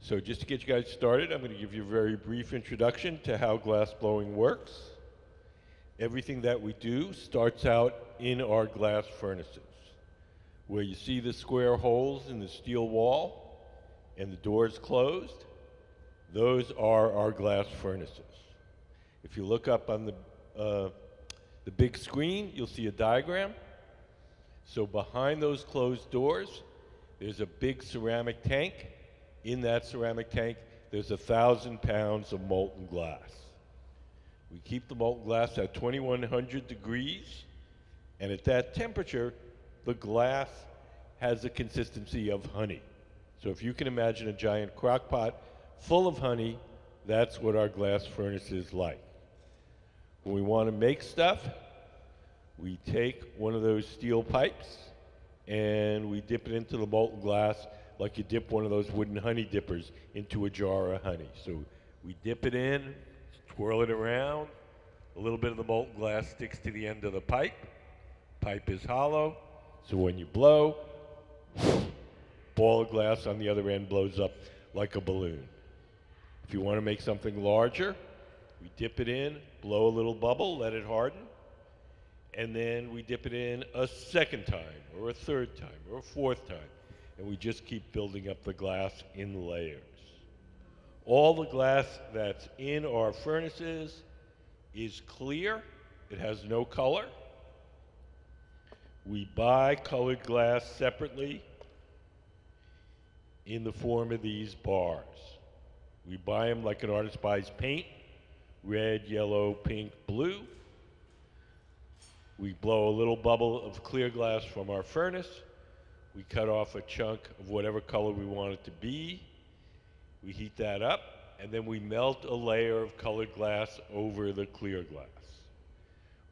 So just to get you guys started, I'm going to give you a very brief introduction to how glass blowing works. Everything that we do starts out in our glass furnaces, where you see the square holes in the steel wall and the doors closed. Those are our glass furnaces. If you look up on the big screen, you'll see a diagram. So behind those closed doors, there's a big ceramic tank. In that ceramic tank, there's 1,000 pounds of molten glass. We keep the molten glass at 2,100 degrees, and at that temperature, the glass has the consistency of honey. So if you can imagine a giant crock pot full of honey, that's what our glass furnace is like. When we want to make stuff, we take one of those steel pipes and we dip it into the molten glass like you dip one of those wooden honey dippers into a jar of honey. So we dip it in, twirl it around, a little bit of the molten glass sticks to the end of the pipe. Pipe is hollow, so when you blow, ball of glass on the other end blows up like a balloon. If you want to make something larger, we dip it in, blow a little bubble, let it harden, and then we dip it in a second time, or a third time, or a fourth time, and we just keep building up the glass in layers. All the glass that's in our furnaces is clear. It has no color. We buy colored glass separately in the form of these bars. We buy them like an artist buys paint, red, yellow, pink, blue. We blow a little bubble of clear glass from our furnace. We cut off a chunk of whatever color we want it to be. We heat that up, and then we melt a layer of colored glass over the clear glass.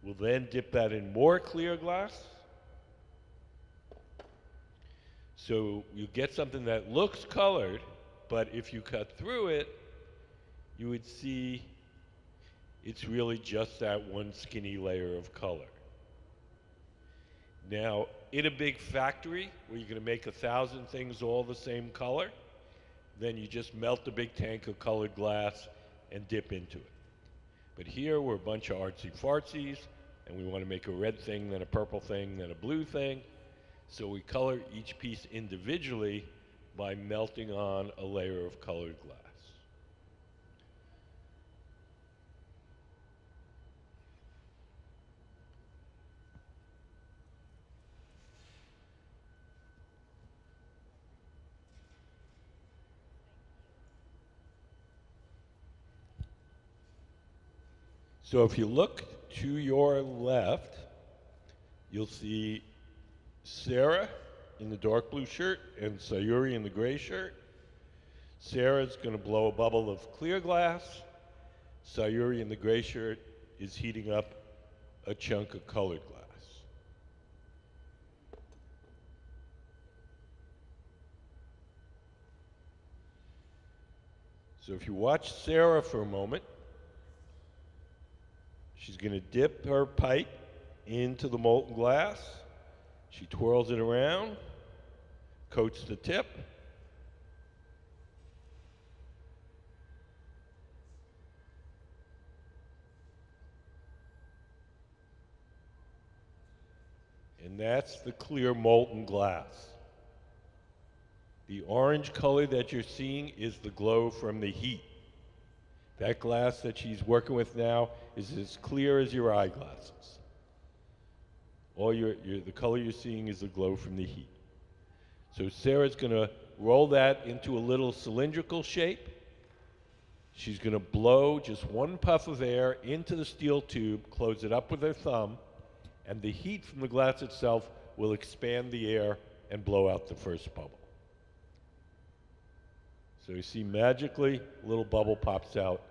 We'll then dip that in more clear glass. So you get something that looks colored, but if you cut through it, you would see it's really just that one skinny layer of color. Now, in a big factory where you're going to make 1,000 things all the same color, then you just melt a big tank of colored glass and dip into it. But here we're a bunch of artsy-fartsies, and we want to make a red thing, then a purple thing, then a blue thing. So we color each piece individually by melting on a layer of colored glass. So if you look to your left, you'll see Sarah in the dark blue shirt and Sayuri in the gray shirt. Sarah's going to blow a bubble of clear glass. Sayuri in the gray shirt is heating up a chunk of colored glass. So if you watch Sarah for a moment, she's going to dip her pipe into the molten glass. She twirls it around, coats the tip. And that's the clear molten glass. The orange color that you're seeing is the glow from the heat. That glass that she's working with now is as clear as your eyeglasses. The color you're seeing is the glow from the heat. So Sarah's going to roll that into a little cylindrical shape. She's going to blow just one puff of air into the steel tube, close it up with her thumb, and the heat from the glass itself will expand the air and blow out the first bubble. So you see magically a little bubble pops out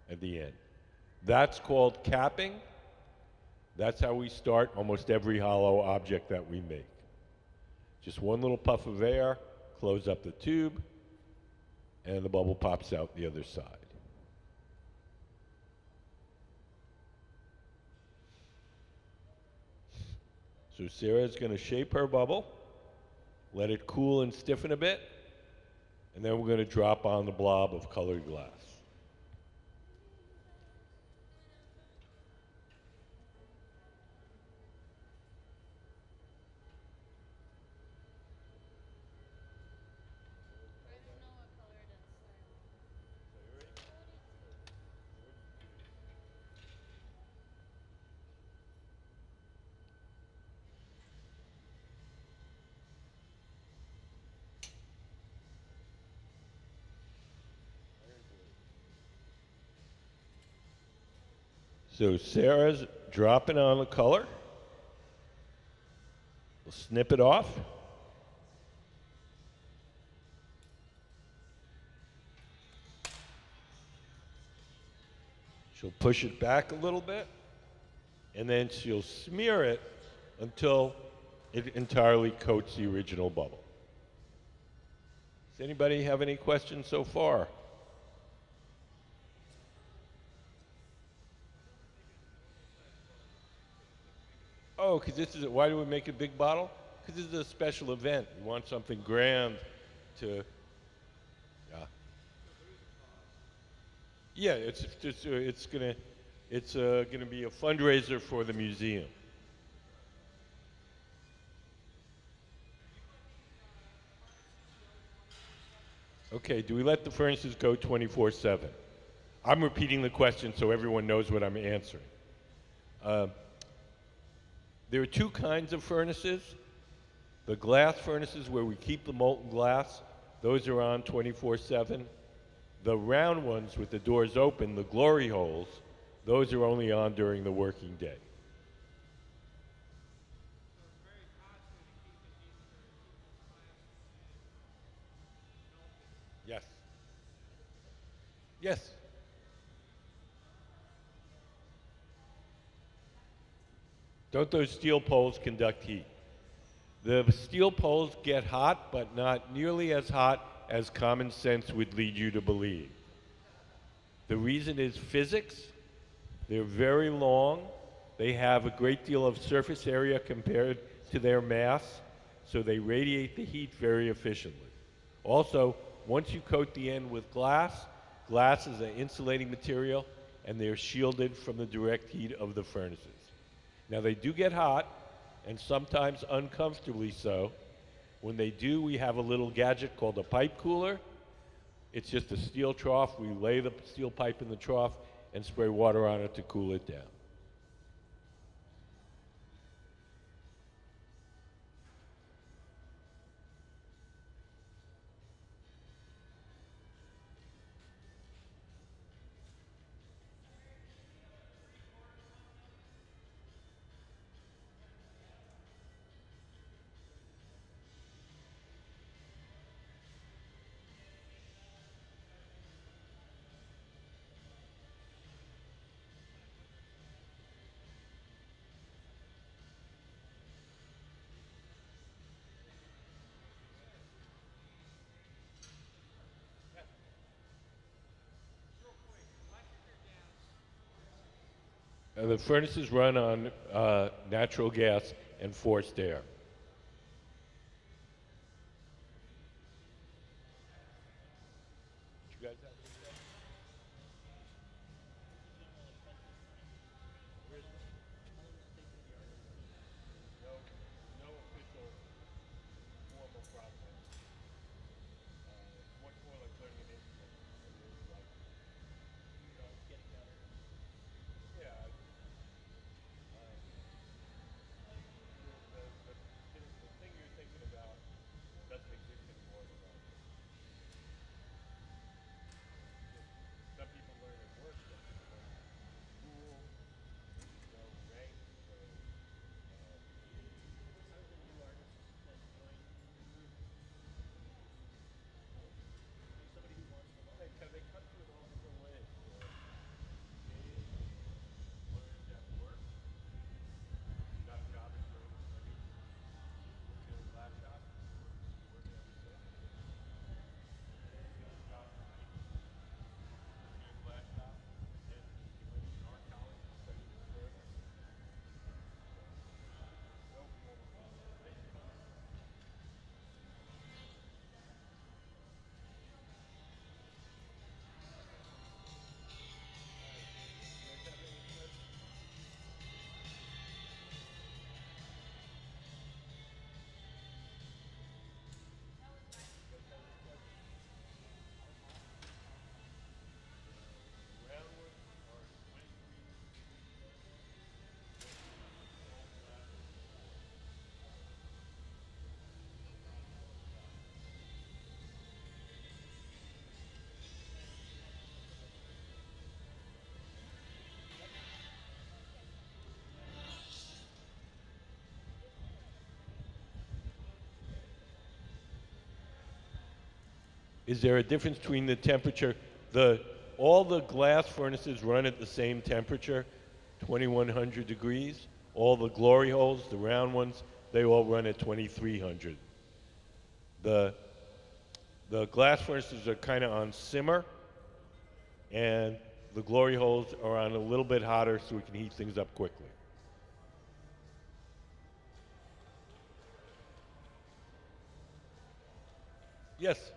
at the end. That's called capping. That's how we start almost every hollow object that we make. Just one little puff of air, close up the tube, and the bubble pops out the other side. So Sarah's going to shape her bubble, let it cool and stiffen a bit, And then we're going to drop on the blob of colored glass. So Sarah's dropping on the color. We'll snip it off. She'll push it back a little bit, and then she'll smear it until it entirely coats the original bubble. Does anybody have any questions so far? Oh, because this is, why do we make a big bottle? Because this is a special event. We want something grand to, yeah. Yeah, it's gonna be a fundraiser for the museum. Okay, do we let the furnaces go 24/7? I'm repeating the question so everyone knows what I'm answering. Uh, there are two kinds of furnaces. The glass furnaces where we keep the molten glass, those are on 24/7. The round ones with the doors open, the glory holes, those are only on during the working day. Yes. Yes. Don't those steel poles conduct heat? The steel poles get hot, but not nearly as hot as common sense would lead you to believe. The reason is physics. They're very long. They have a great deal of surface area compared to their mass, so they radiate the heat very efficiently. Also, once you coat the end with glass, glass is an insulating material, and they're shielded from the direct heat of the furnaces. Now, they do get hot, and sometimes uncomfortably so. When they do, we have a little gadget called a pipe cooler. It's just a steel trough. We lay the steel pipe in the trough and spray water on it to cool it down. The furnaces run on natural gas and forced air. You guys have no, no official formal process. It's much more like learning an instrument. It is like, yeah, the thing you're thinking about doesn't exist anymore in the market. Is there a difference between the temperature? All the glass furnaces run at the same temperature, 2100 degrees. All the glory holes, the round ones, they all run at 2300. The glass furnaces are kind of on simmer, and the glory holes are on a little bit hotter so we can heat things up quickly. Yes?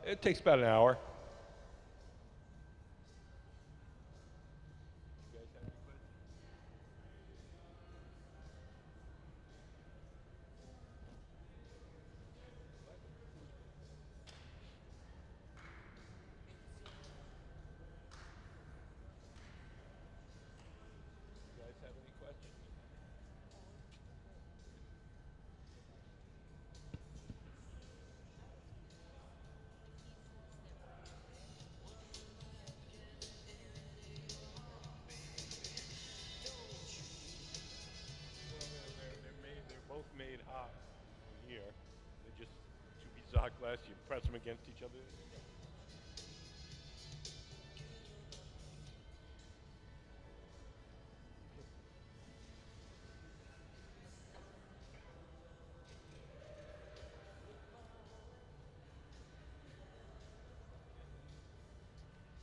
It takes about an hour. They're both made hot here. They're just two pieces of hot glass. You press them against each other.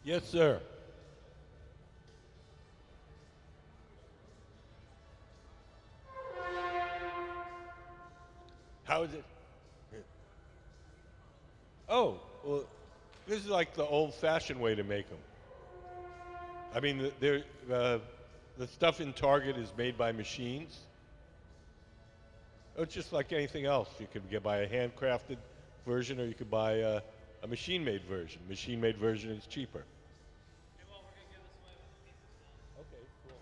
Yes, sir. How is it? Oh, well, this is like the old-fashioned way to make them. I mean, the stuff in Target is made by machines. It's just like anything else. You could buy a handcrafted version, or you could buy a machine-made version. Machine-made version is cheaper. Okay, cool.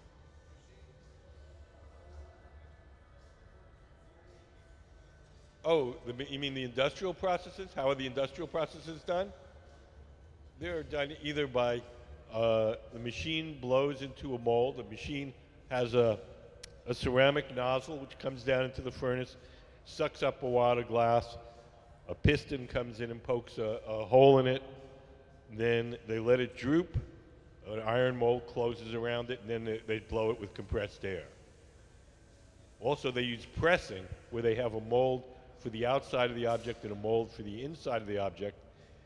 Oh, you mean the industrial processes? How are the industrial processes done? They're done either by the machine blows into a mold. The machine has a ceramic nozzle which comes down into the furnace, sucks up a wad of glass. A piston comes in and pokes a hole in it. Then they let it droop. An iron mold closes around it, and then they blow it with compressed air. Also, they use pressing, where they have a mold for the outside of the object and a mold for the inside of the object.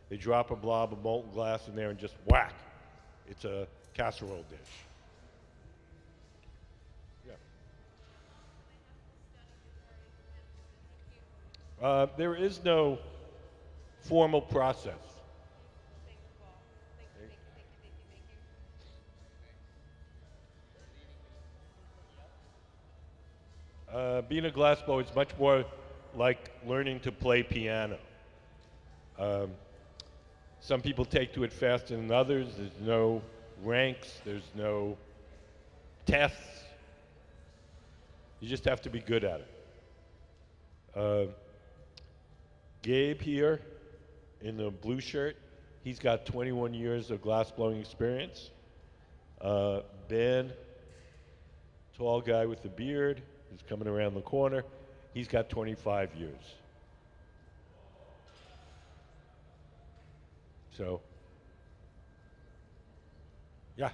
They drop a blob of molten glass in there and just whack. It's a casserole dish. Yeah. There is no formal process. Being a glassblower is much more like learning to play piano. Some people take to it faster than others. There's no ranks. There's no tests. You just have to be good at it. Gabe here in the blue shirt, he's got 21 years of glassblowing experience. Ben, tall guy with the beard, who's coming around the corner, he's got 25 years. So, yeah.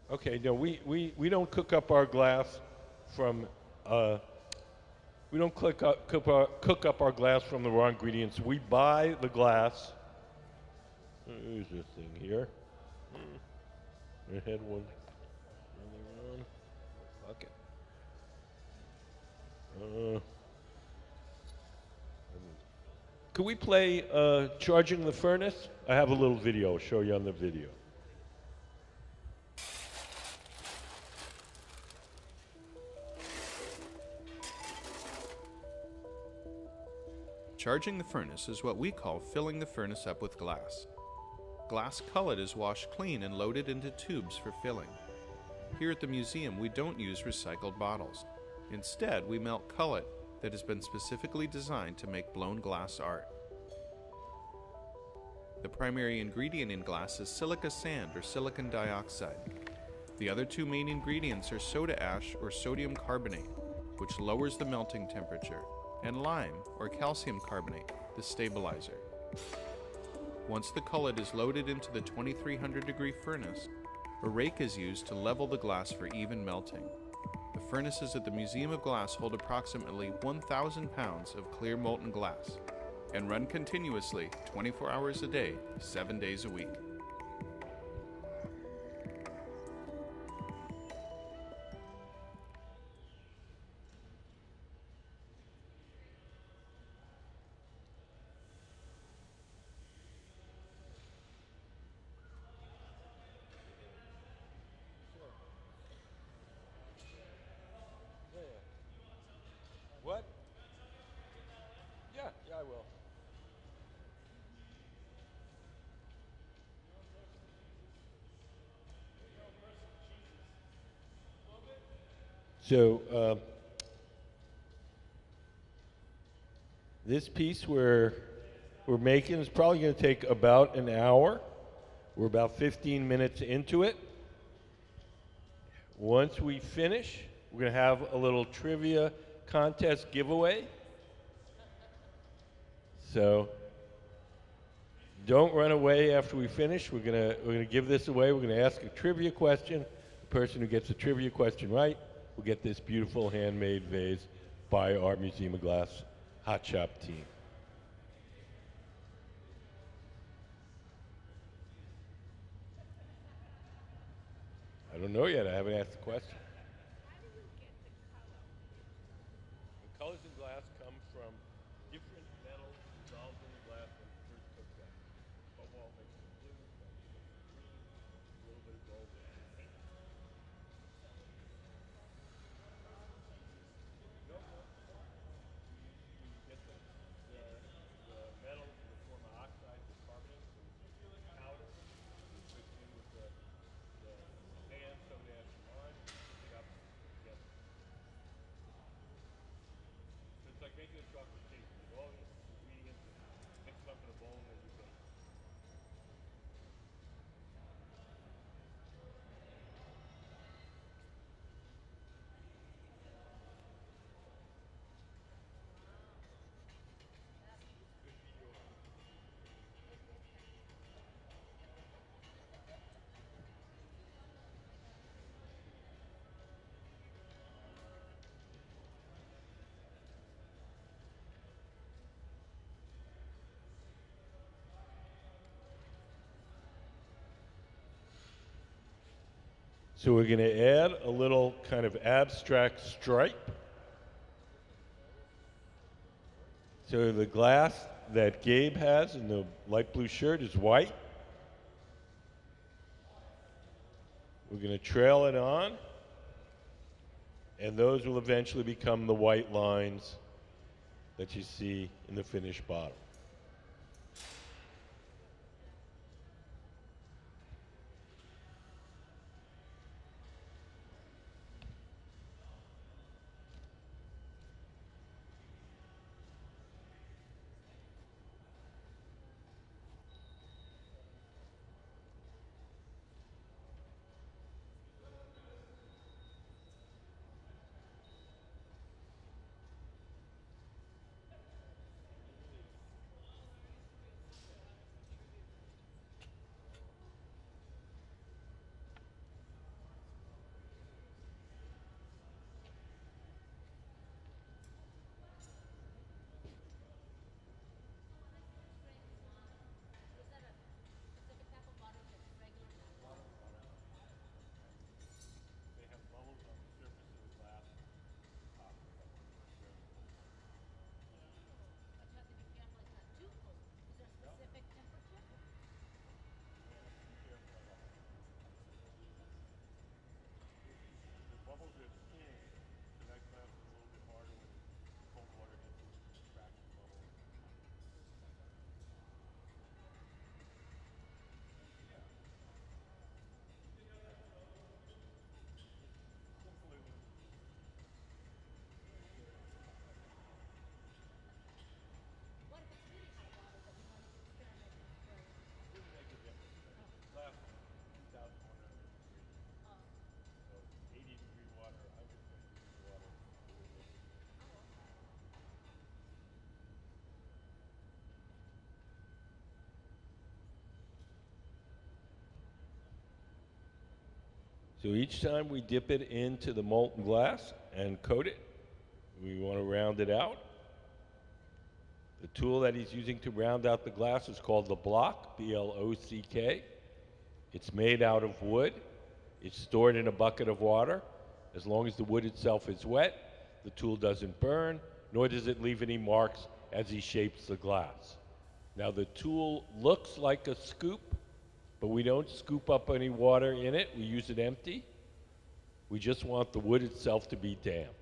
Okay, no, we don't cook up our glass from, we don't cook up our glass from the raw ingredients. We buy the glass. Where's this thing here? I had one. Okay. Could we play Charging the Furnace? I have a little video. I'll show you on the video. Charging the furnace is what we call filling the furnace up with glass. Glass cullet is washed clean and loaded into tubes for filling. Here at the museum, we don't use recycled bottles. Instead, we melt cullet that has been specifically designed to make blown glass art. The primary ingredient in glass is silica sand or silicon dioxide. The other two main ingredients are soda ash or sodium carbonate, which lowers the melting temperature, and lime or calcium carbonate, the stabilizer. Once the cullet is loaded into the 2300-degree furnace, a rake is used to level the glass for even melting. The furnaces at the Museum of Glass hold approximately 1,000 pounds of clear molten glass and run continuously 24 hours a day, 7 days a week. What? Yeah, I will. So this piece we're making is probably going to take about an hour. We're about 15 minutes into it. Once we finish, we're going to have a little trivia contest giveaway. So don't run away after we finish. We're gonna give this away. We're gonna ask a trivia question. The person who gets the trivia question right will get this beautiful handmade vase by our Museum of Glass Hot Shop team. I don't know yet. I haven't asked the question. The colors in glass come from different metals dissolved in the glass when it's first cooked up. Cobalt makes it blue, green, a little bit of gold makes it pink. No, no. You get the metals in the form of oxides or carbonates and powder. You mix in with the sand, soda ash, and lime, and you mix it up together. So it's like making a chocolate cake. You get all the ingredients and mix them up in a bowl and then you bake. So we're going to add a little kind of abstract stripe. So the glass that Gabe has in the light blue shirt is white. We're going to trail it on, and those will eventually become the white lines that you see in the finished bottle. So each time we dip it into the molten glass and coat it, we want to round it out. The tool that he's using to round out the glass is called the block, B-L-O-C-K. It's made out of wood. It's stored in a bucket of water. As long as the wood itself is wet, the tool doesn't burn, nor does it leave any marks as he shapes the glass. Now the tool looks like a scoop, but we don't scoop up any water in it. We use it empty. We just want the wood itself to be damp.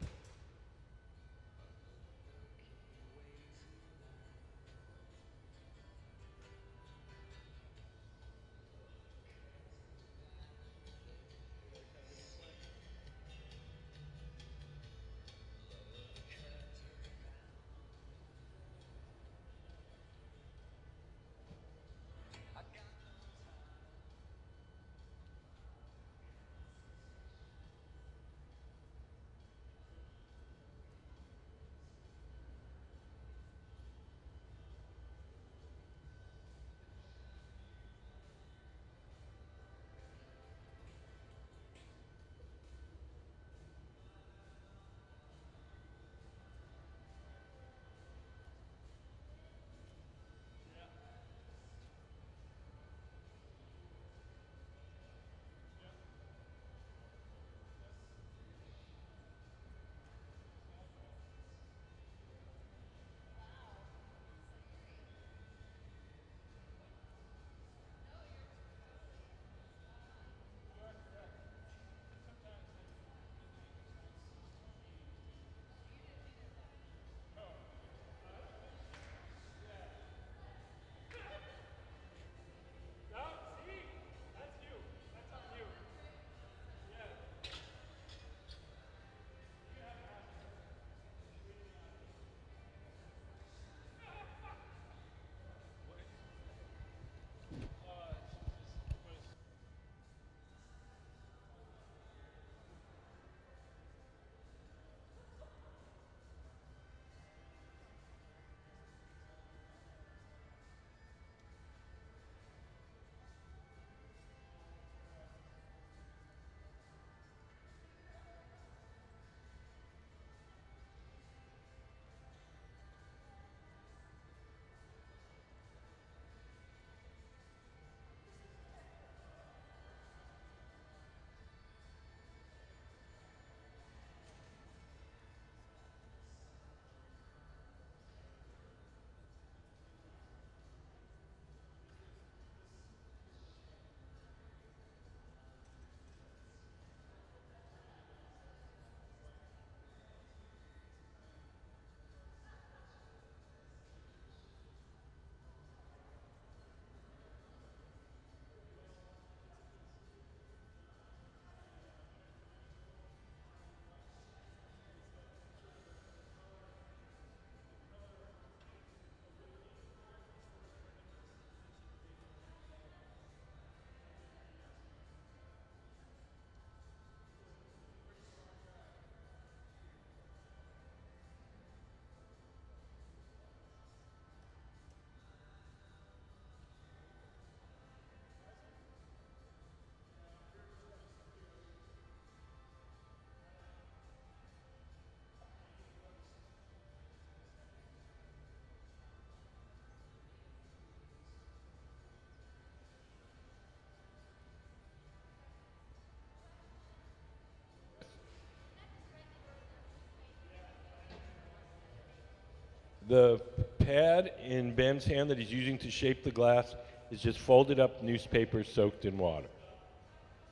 The pad in Ben's hand that he's using to shape the glass is just folded up newspaper soaked in water.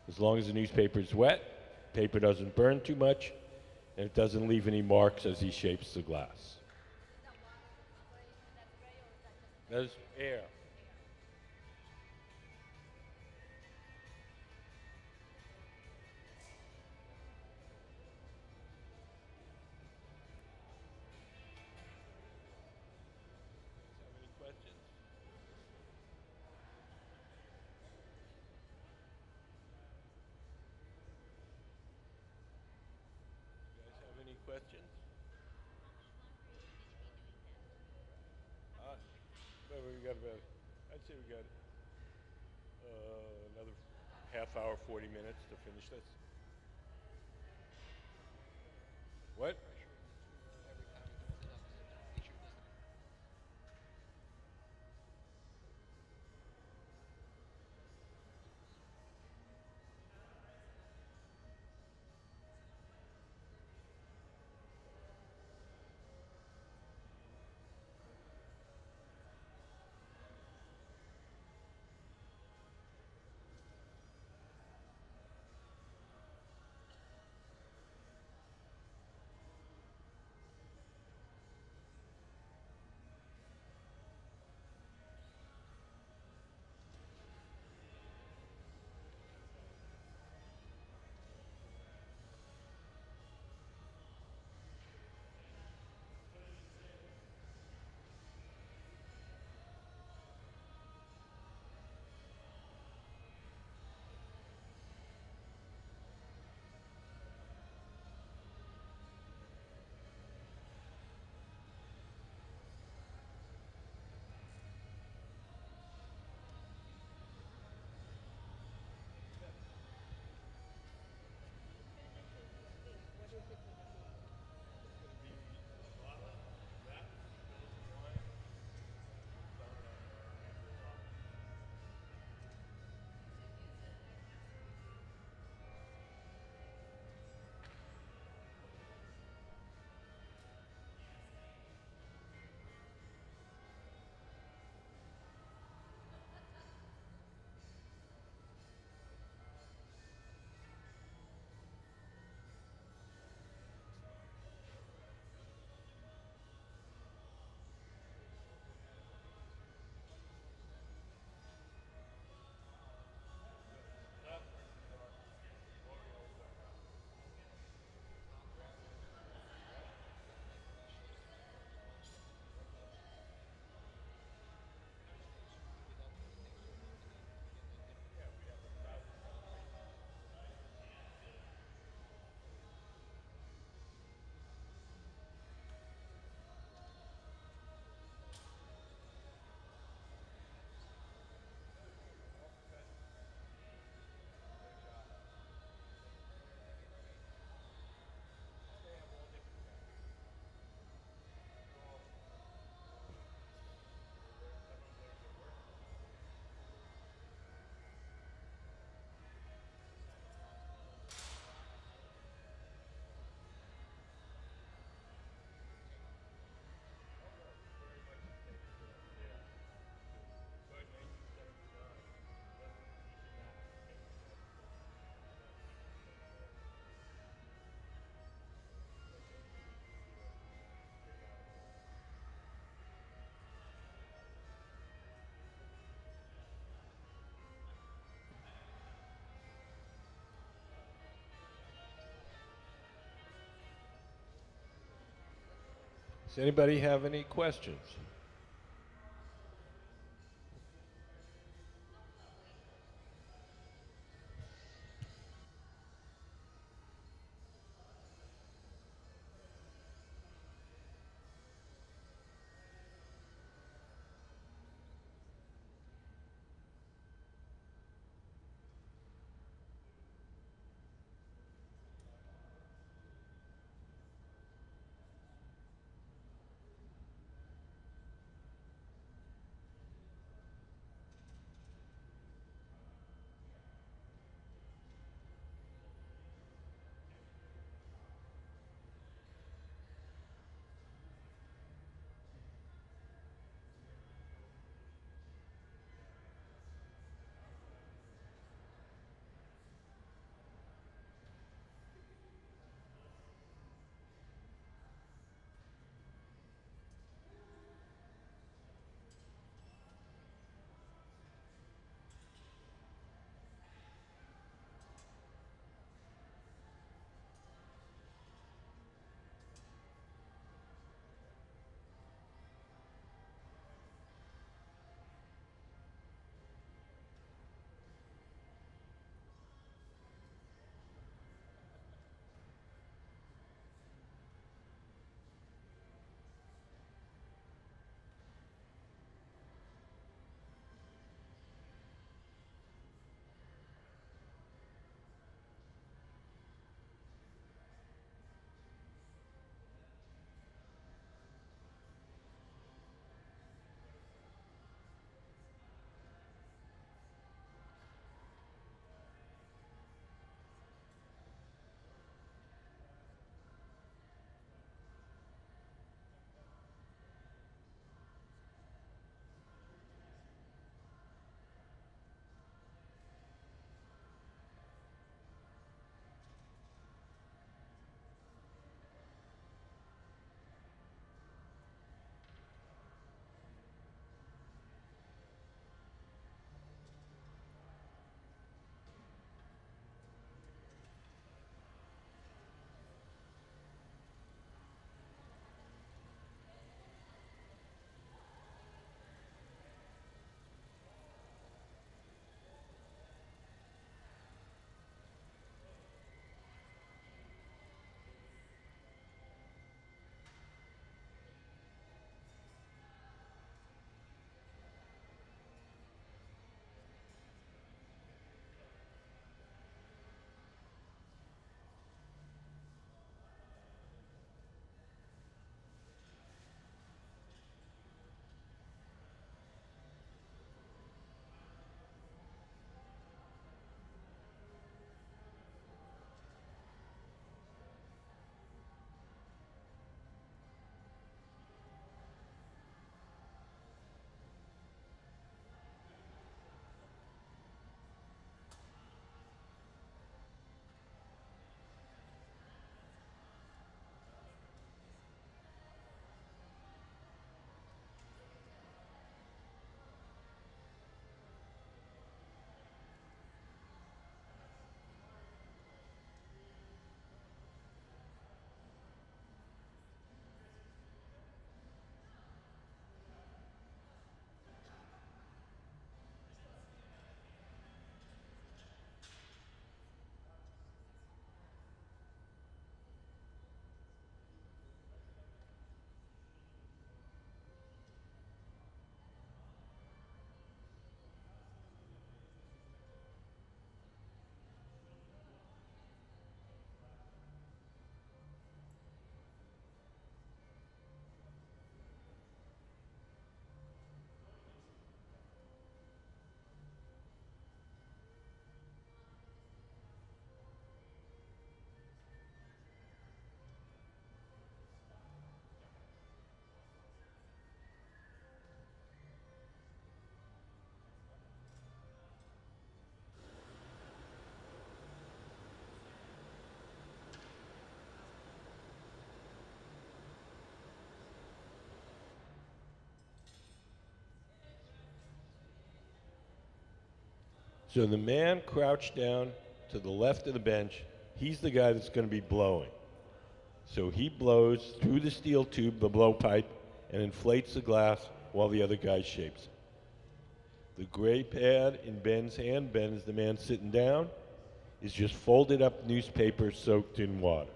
As long as the newspaper is wet, paper doesn't burn too much, and it doesn't leave any marks as he shapes the glass. That's air. Have any questions? You guys have any questions? Well, we got about, I'd say we got another half hour, 40 minutes to finish this? What? Does anybody have any questions? So the man crouched down to the left of the bench, he's the guy that's going to be blowing. So he blows through the steel tube, the blowpipe, and inflates the glass while the other guy shapes it. The gray pad in Ben's hand, Ben is the man sitting down, is just folded up newspaper soaked in water.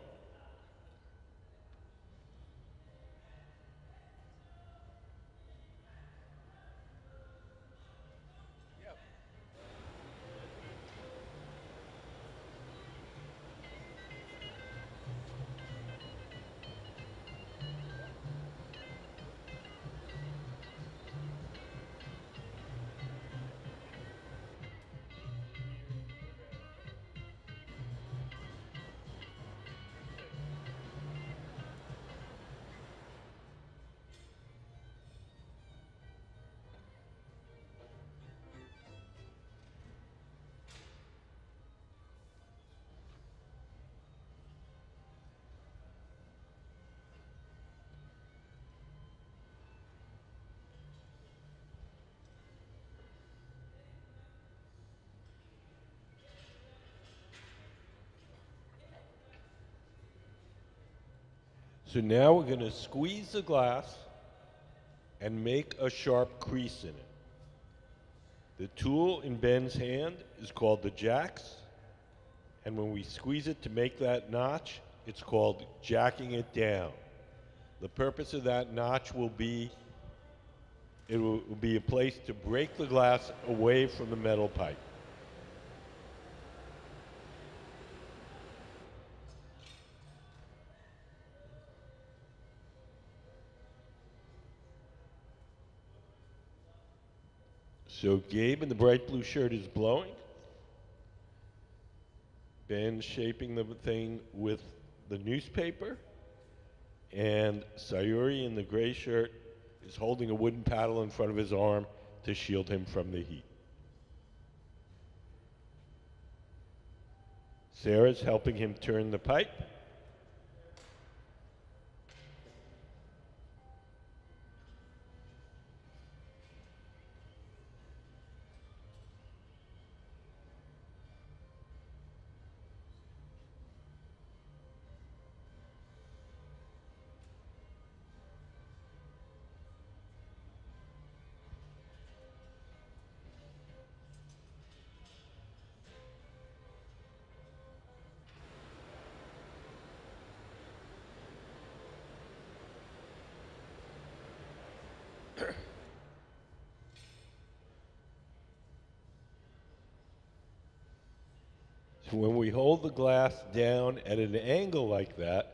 So now we're going to squeeze the glass and make a sharp crease in it. The tool in Ben's hand is called the jacks, and when we squeeze it to make that notch, it's called jacking it down. The purpose of that notch will be, it will be a place to break the glass away from the metal pipe. So Gabe in the bright blue shirt is blowing. Ben shaping the thing with the newspaper. And Sayuri in the gray shirt is holding a wooden paddle in front of his arm to shield him from the heat. Sarah's helping him turn the pipe. So when we hold the glass down at an angle like that,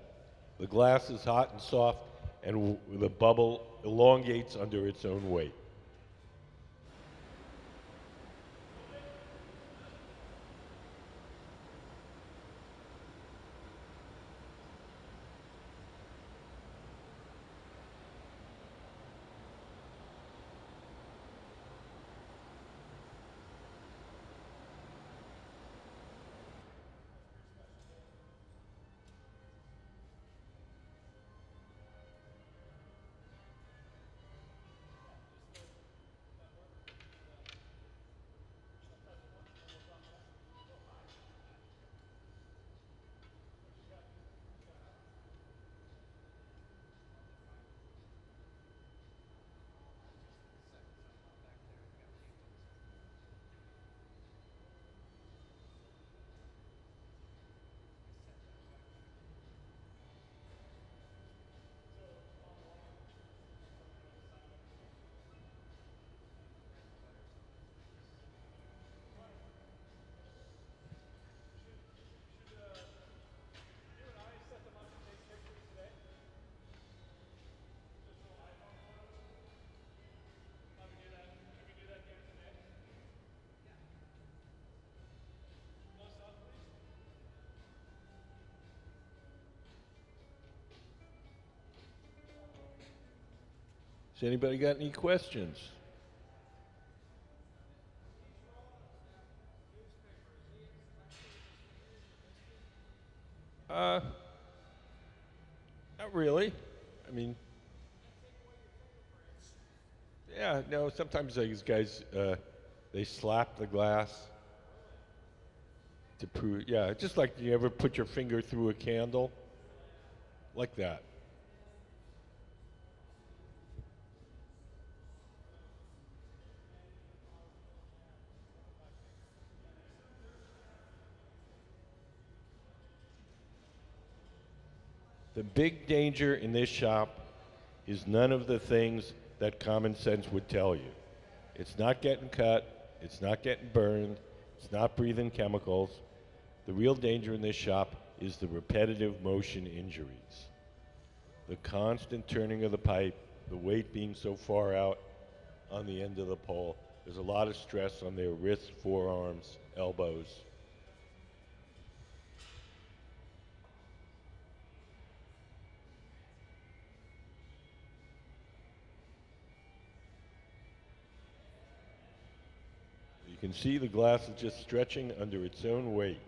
the glass is hot and soft, and the bubble elongates under its own weight. Has anybody got any questions? Not really. I mean, yeah, no, sometimes these guys, they slap the glass to prove, yeah, just like you ever put your finger through a candle, like that. The big danger in this shop is none of the things that common sense would tell you. It's not getting cut, it's not getting burned, it's not breathing chemicals. The real danger in this shop is the repetitive motion injuries. The constant turning of the pipe, the weight being so far out on the end of the pole. There's a lot of stress on their wrists, forearms, elbows. You can see the glass is just stretching under its own weight.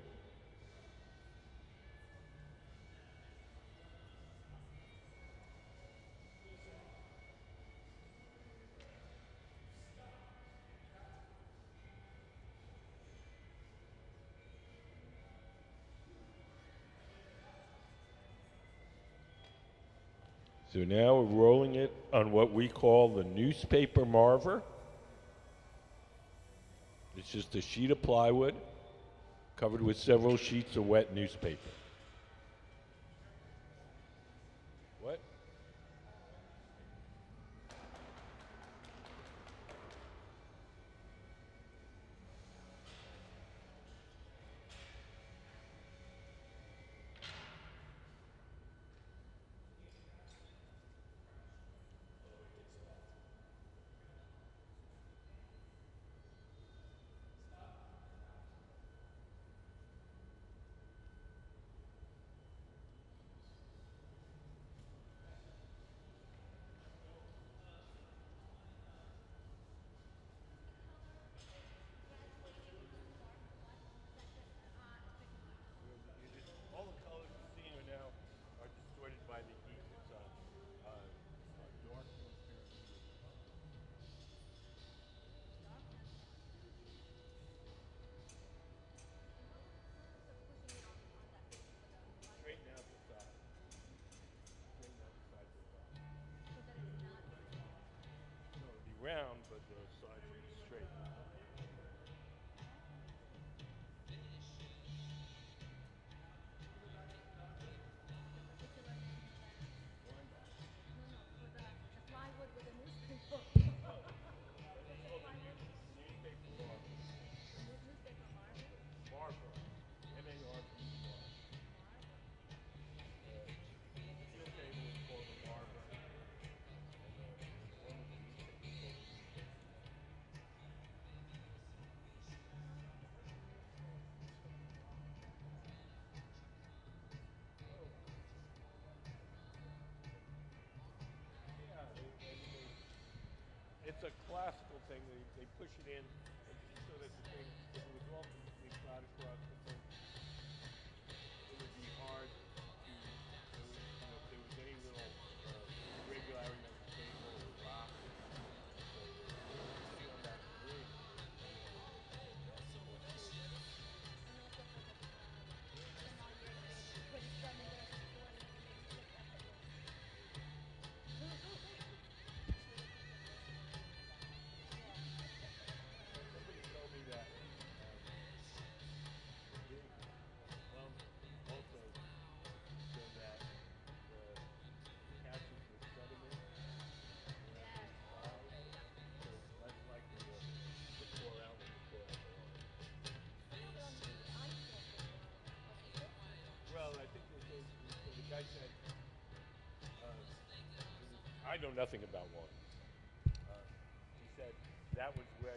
So now we're rolling it on what we call the newspaper marver. It's just a sheet of plywood covered with several sheets of wet newspaper. What? All the colors you're seeing are now are distorted by the heat. It's dark transparency. Straighten out the side. Straighten out the sides of the box. No, it'll be round, but the sides will be straight. Marble. M-A-R-B-E-R. Steel table is called a marble. And one of the newspapers is called a newspaper. Yeah, it's a classical thing. They push it in and so that the thing, if it was all completely flat across the thing, it would be hard to, if there was any little irregularity on the table or rock. So you see on that rig, somebody told me that the big lump also so that the catches the sediment around the side, so it's less likely to pour out when you pour out the water. Well, I think that so the guy said, I know nothing about water. He said that was where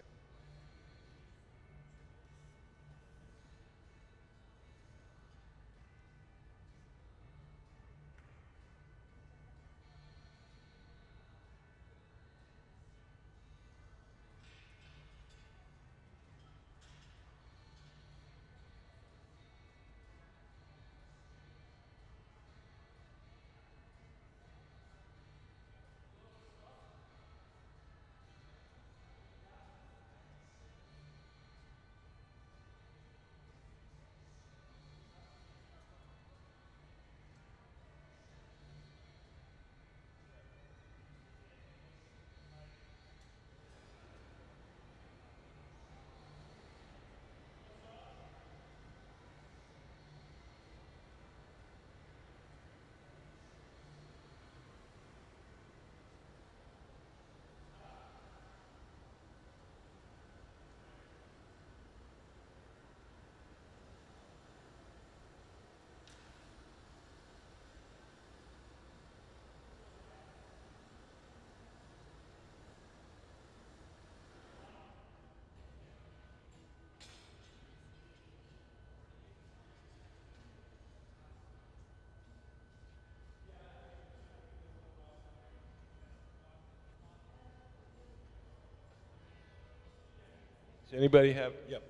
Does anybody have? Yep.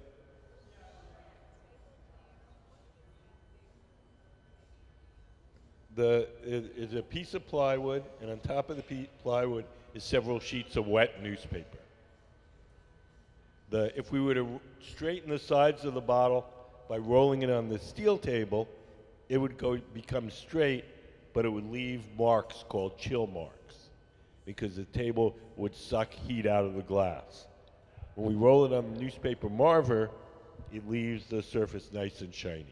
It is a piece of plywood, and on top of the plywood is several sheets of wet newspaper. If we were to straighten the sides of the bottle by rolling it on the steel table, it would become straight, but it would leave marks called chill marks because the table would suck heat out of the glass. When we roll it on the newspaper marver, it leaves the surface nice and shiny.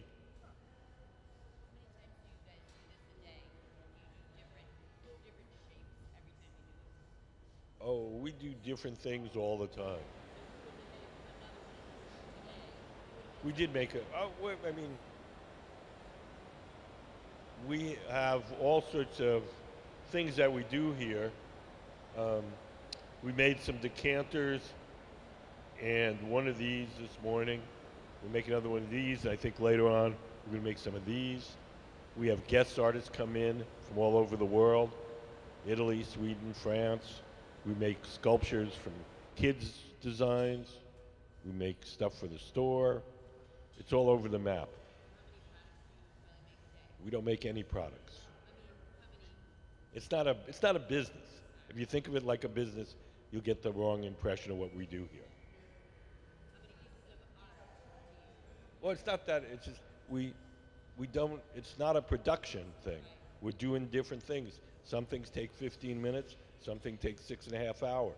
Oh, we do different things all the time. We did make a, oh, I mean, we have all sorts of things that we do here. Um, we made some decanters and one of these this morning. We'll make another one of these. I think later on we're going to make some of these. We have guest artists come in from all over the world, Italy, Sweden, France. We make sculptures from kids' designs. We make stuff for the store. It's all over the map. We don't make any products. It's not a business. If you think of it like a business, you'll get the wrong impression of what we do here. Well, it's not that. It's just we don't. It's not a production thing. We're doing different things. Some things take 15 minutes. Some things take 6.5 hours.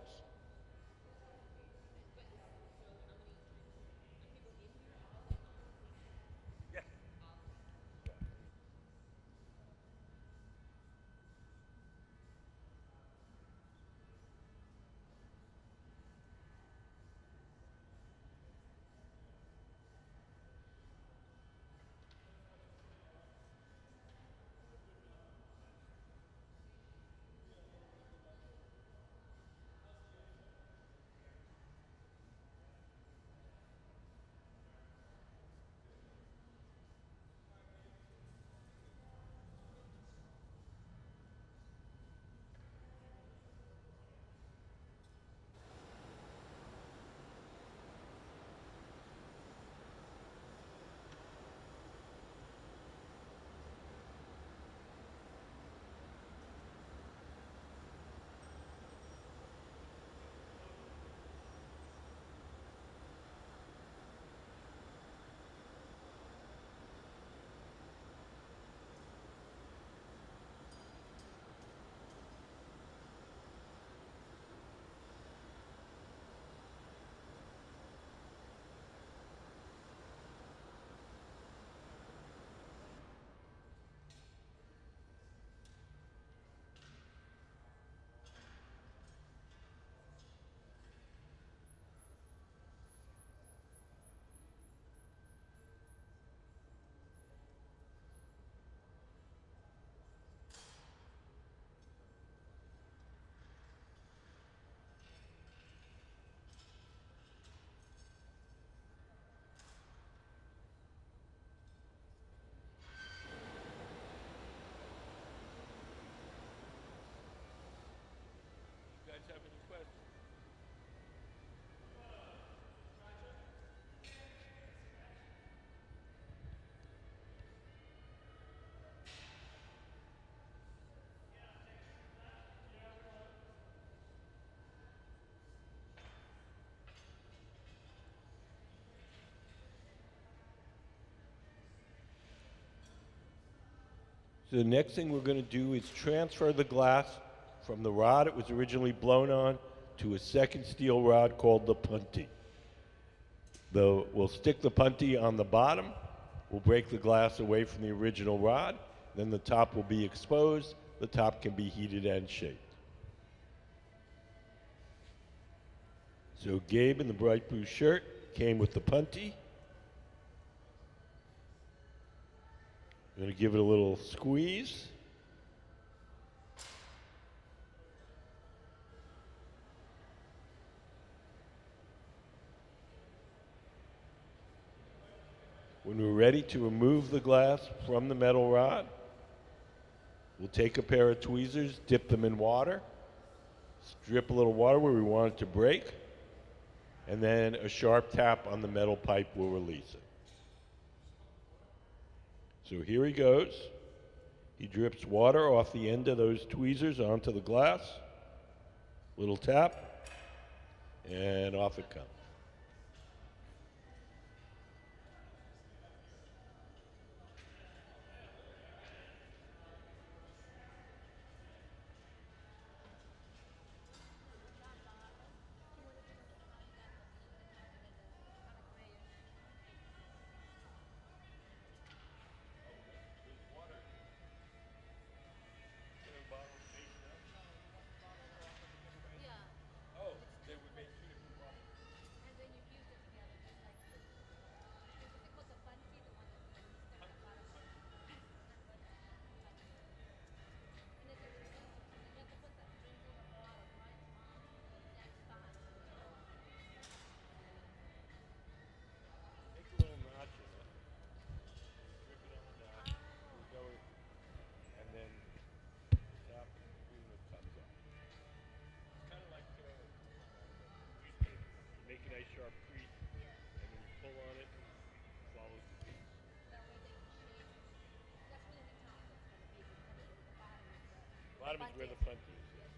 You guys have any questions? So the next thing we're going to do is transfer the glass from the rod it was originally blown on to a second steel rod called the punty. We'll stick the punty on the bottom, we'll break the glass away from the original rod, then the top will be exposed, the top can be heated and shaped. So Gabe in the bright blue shirt came with the punty. I'm going to give it a little squeeze. When we're ready to remove the glass from the metal rod, we'll take a pair of tweezers, dip them in water, drip a little water where we want it to break, and then a sharp tap on the metal pipe will release it. So here he goes. He drips water off the end of those tweezers onto the glass. Little tap, and off it comes. And then tap between the cups up. It's kind of like newspaper. You make a nice sharp crease, and when you pull on it, it follows the piece. Bottom is where the front is. Yeah.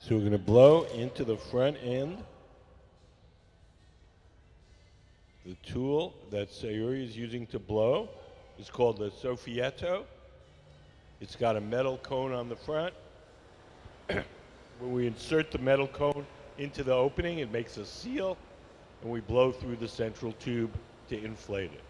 So we're going to blow into the front end. The tool that Sayuri is using to blow is called the Soffietto. It's got a metal cone on the front. When we insert the metal cone into the opening, it makes a seal, and we blow through the central tube to inflate it.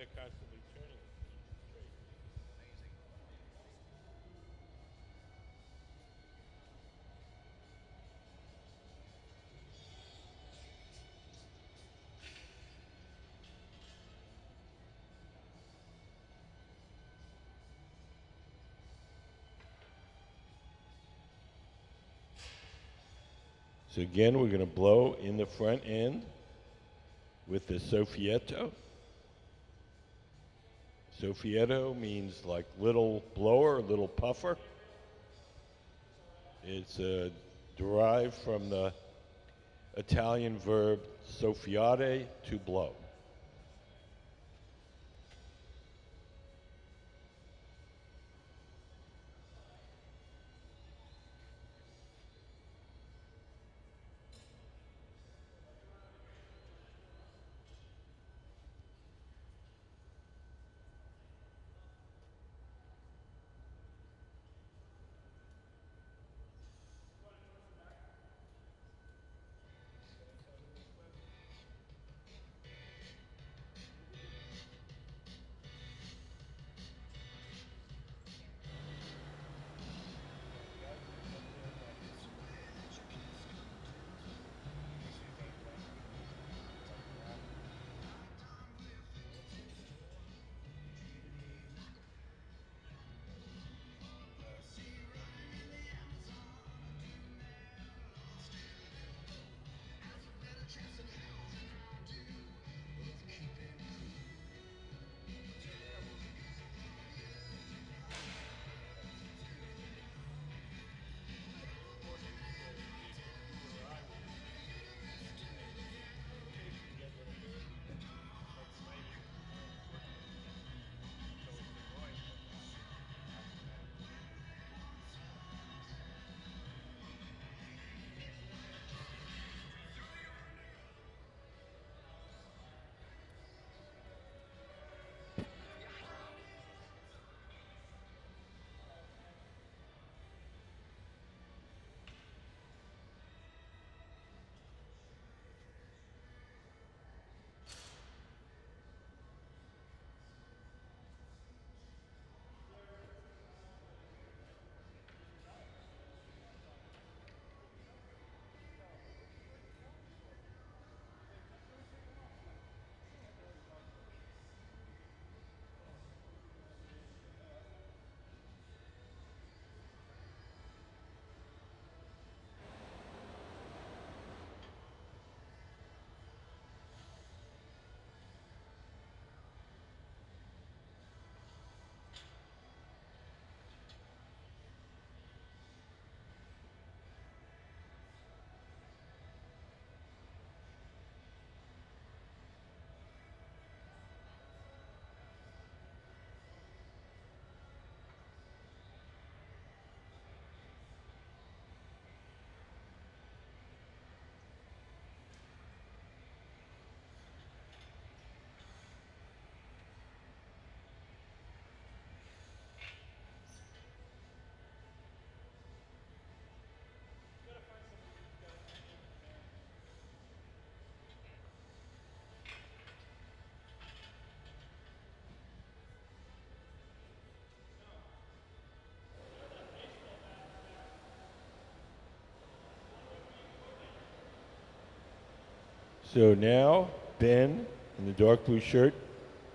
of constantly turning it to keep it straight. So again, we're going to blow in the front end with the soffietto. Soffietto means like little blower, little puffer. It's derived from the Italian verb soffiare, to blow. So now Ben, in the dark blue shirt,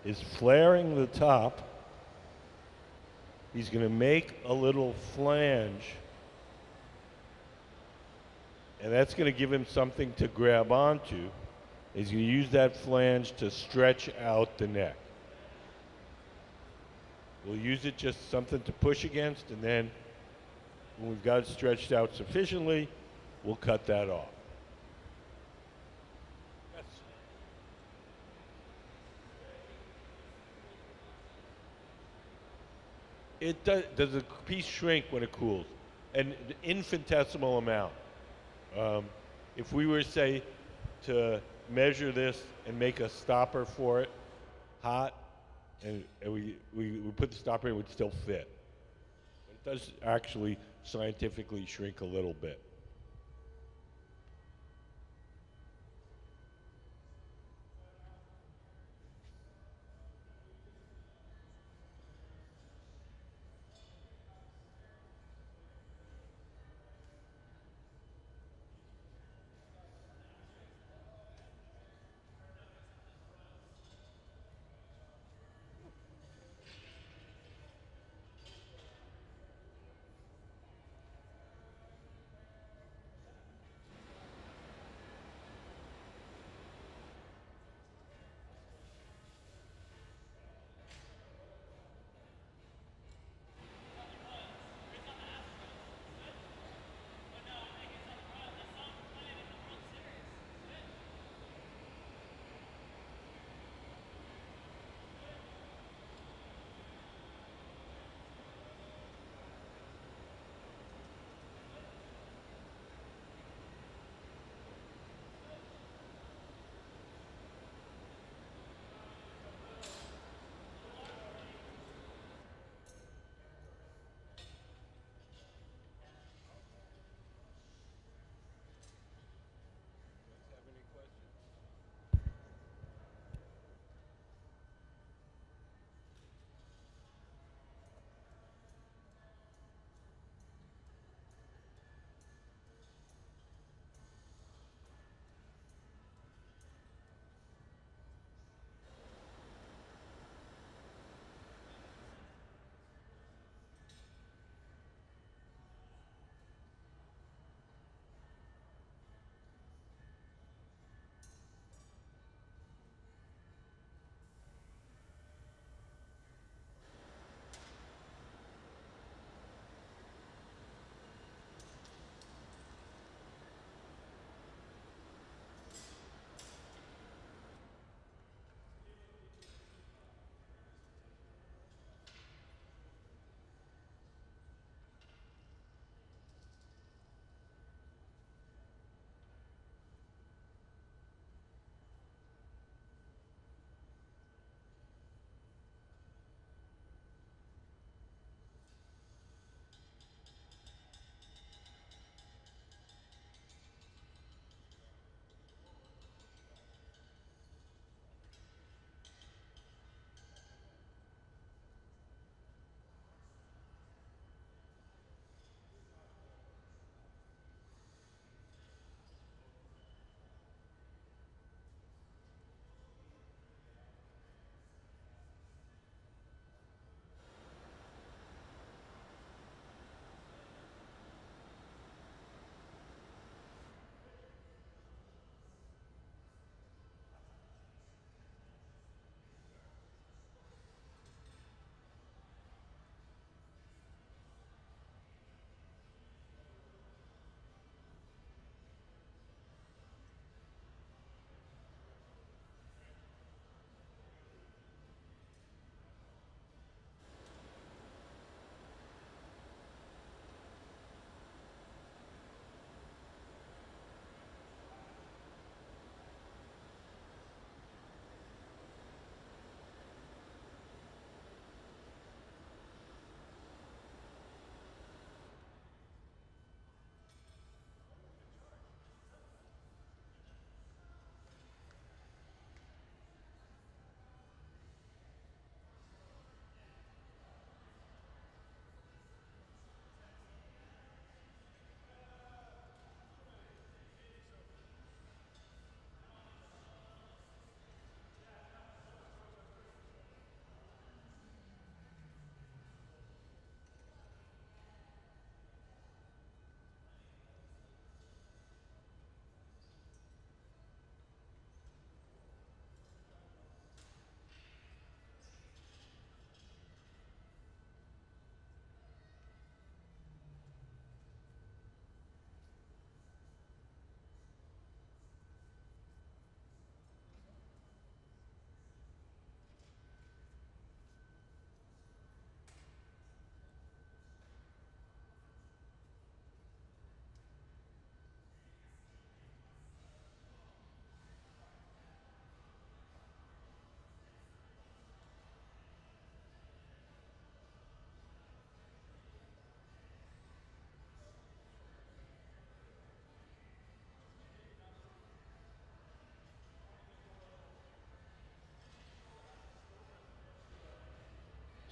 is flaring the top. He's going to make a little flange, and that's going to give him something to grab onto. He's going to use that flange to stretch out the neck. We'll use it just something to push against, and then when we've got it stretched out sufficiently, we'll cut that off. It does the piece shrink when it cools? An infinitesimal amount. If we were, say, to measure this and make a stopper for it hot, and we put the stopper in, it would still fit. But it does actually scientifically shrink a little bit.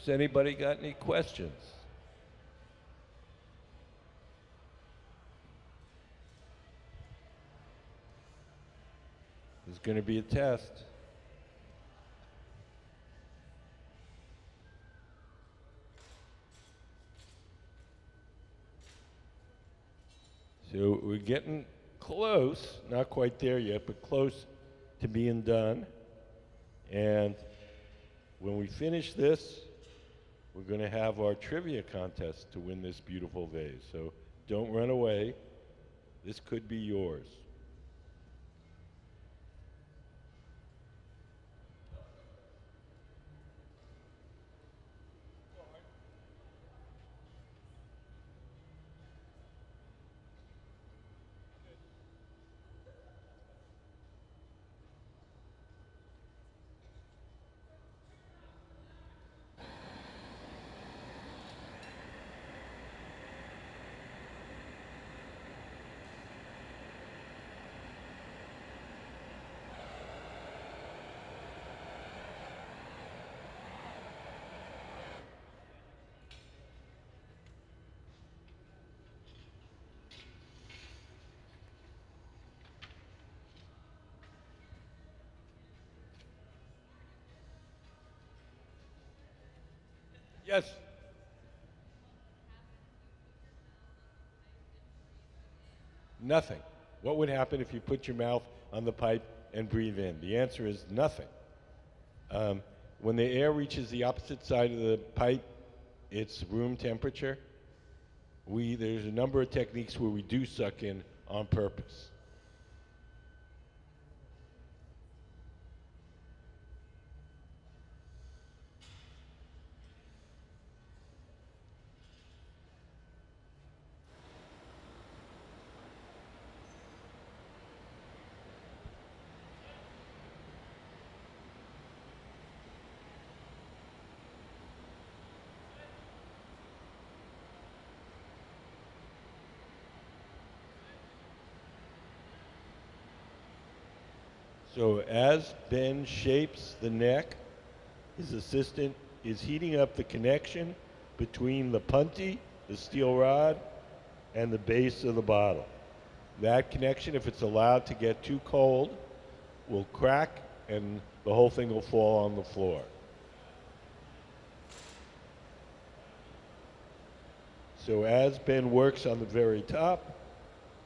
Has anybody got any questions? There's going to be a test. So we're getting close, not quite there yet, but close to being done. And when we finish this, we're going to have our trivia contest to win this beautiful vase. So don't run away. This could be yours. Yes. Nothing. What would happen if you put your mouth on the pipe and breathe in? The answer is nothing. When the air reaches the opposite side of the pipe, it's room temperature. There's a number of techniques where we do suck in on purpose. So as Ben shapes the neck, his assistant is heating up the connection between the punty, the steel rod, and the base of the bottle. That connection, if it's allowed to get too cold, will crack and the whole thing will fall on the floor. So as Ben works on the very top,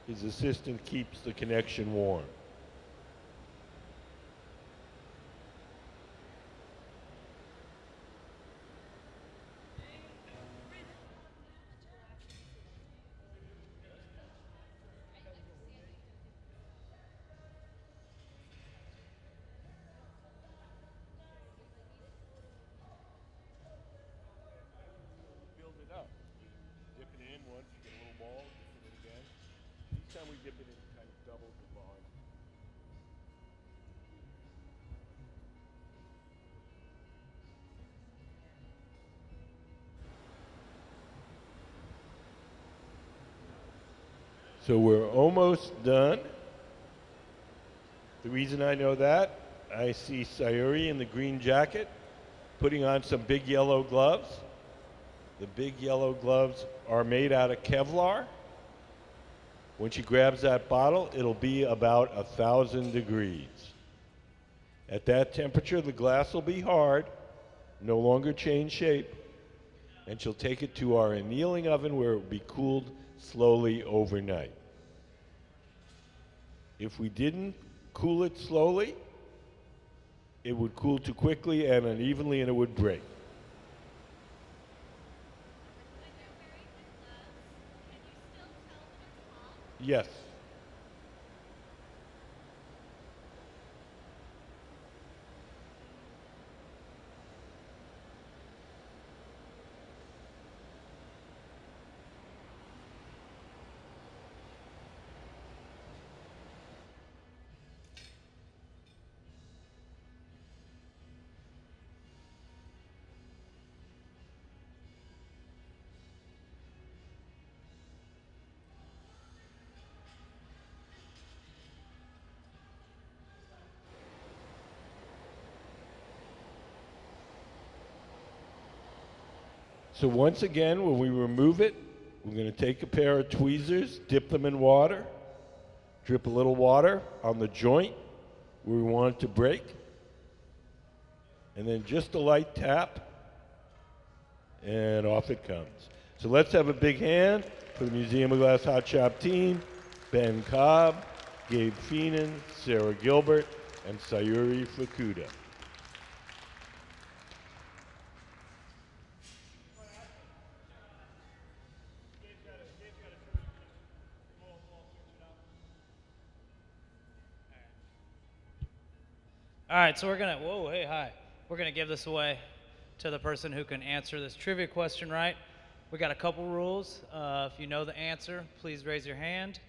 his assistant keeps the connection warm. Build it up. Dip it in once, you get a little ball, dip it in again. Each time we dip it in, it kind of doubles the volume. So we're almost done. The reason I know that, I see Sayuri in the green jacket putting on some big yellow gloves. The big yellow gloves are made out of Kevlar. When she grabs that bottle, it'll be about 1,000 degrees. At that temperature, the glass will be hard, no longer change shape, and she'll take it to our annealing oven where it will be cooled slowly overnight. If we didn't cool it slowly, it would cool too quickly and unevenly and it would break. Yes. So once again, when we remove it, we're going to take a pair of tweezers, dip them in water, drip a little water on the joint where we want it to break, and then just a light tap, and off it comes. So let's have a big hand for the Museum of Glass Hot Shop team, Ben Cobb, Gabe Feenan, Sarah Gilbert, and Sayuri Fukuda. All right, so we're gonna, whoa, hey, hi. We're gonna give this away to the person who can answer this trivia question right. We got a couple rules. If you know the answer, please raise your hand.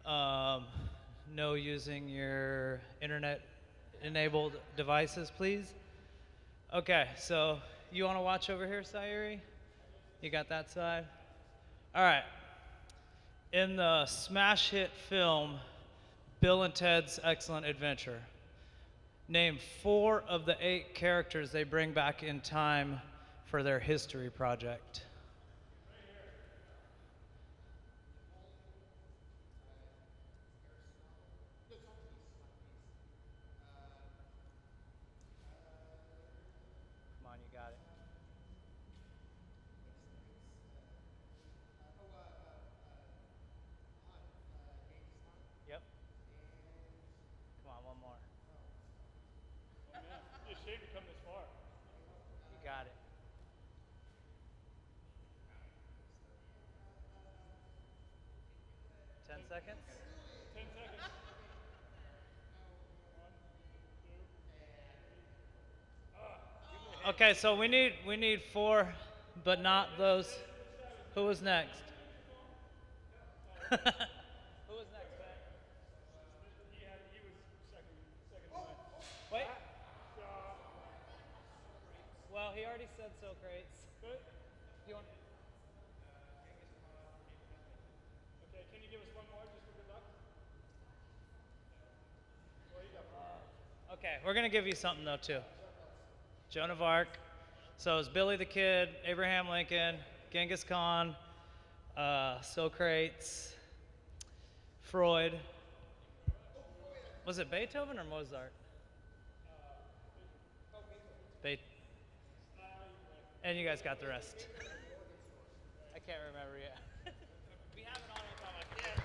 No using your internet-enabled devices, please. Okay, so you wanna watch over here, Sayuri? You got that side? All right. In the smash hit film, Bill and Ted's Excellent Adventure, name 4 of the 8 characters they bring back in time for their history project. Come on, you got it. Yep. Come on, one more. It's a shame to come this far. You got it. Ten seconds? 10 seconds. Okay, so we need 4, but not those. Who was next? Who was next, Ben? He was second line. Wait. Well, he already said Socrates. Good. You want? Okay, can you give us one more just for good luck? Okay, we're gonna give you something though too. Joan of Arc. So it's Billy the Kid, Abraham Lincoln, Genghis Khan, Socrates, Freud. Was it Beethoven or Mozart? Beethoven. And you guys got the rest. I can't remember yet. We have it on us. I'm like, yes.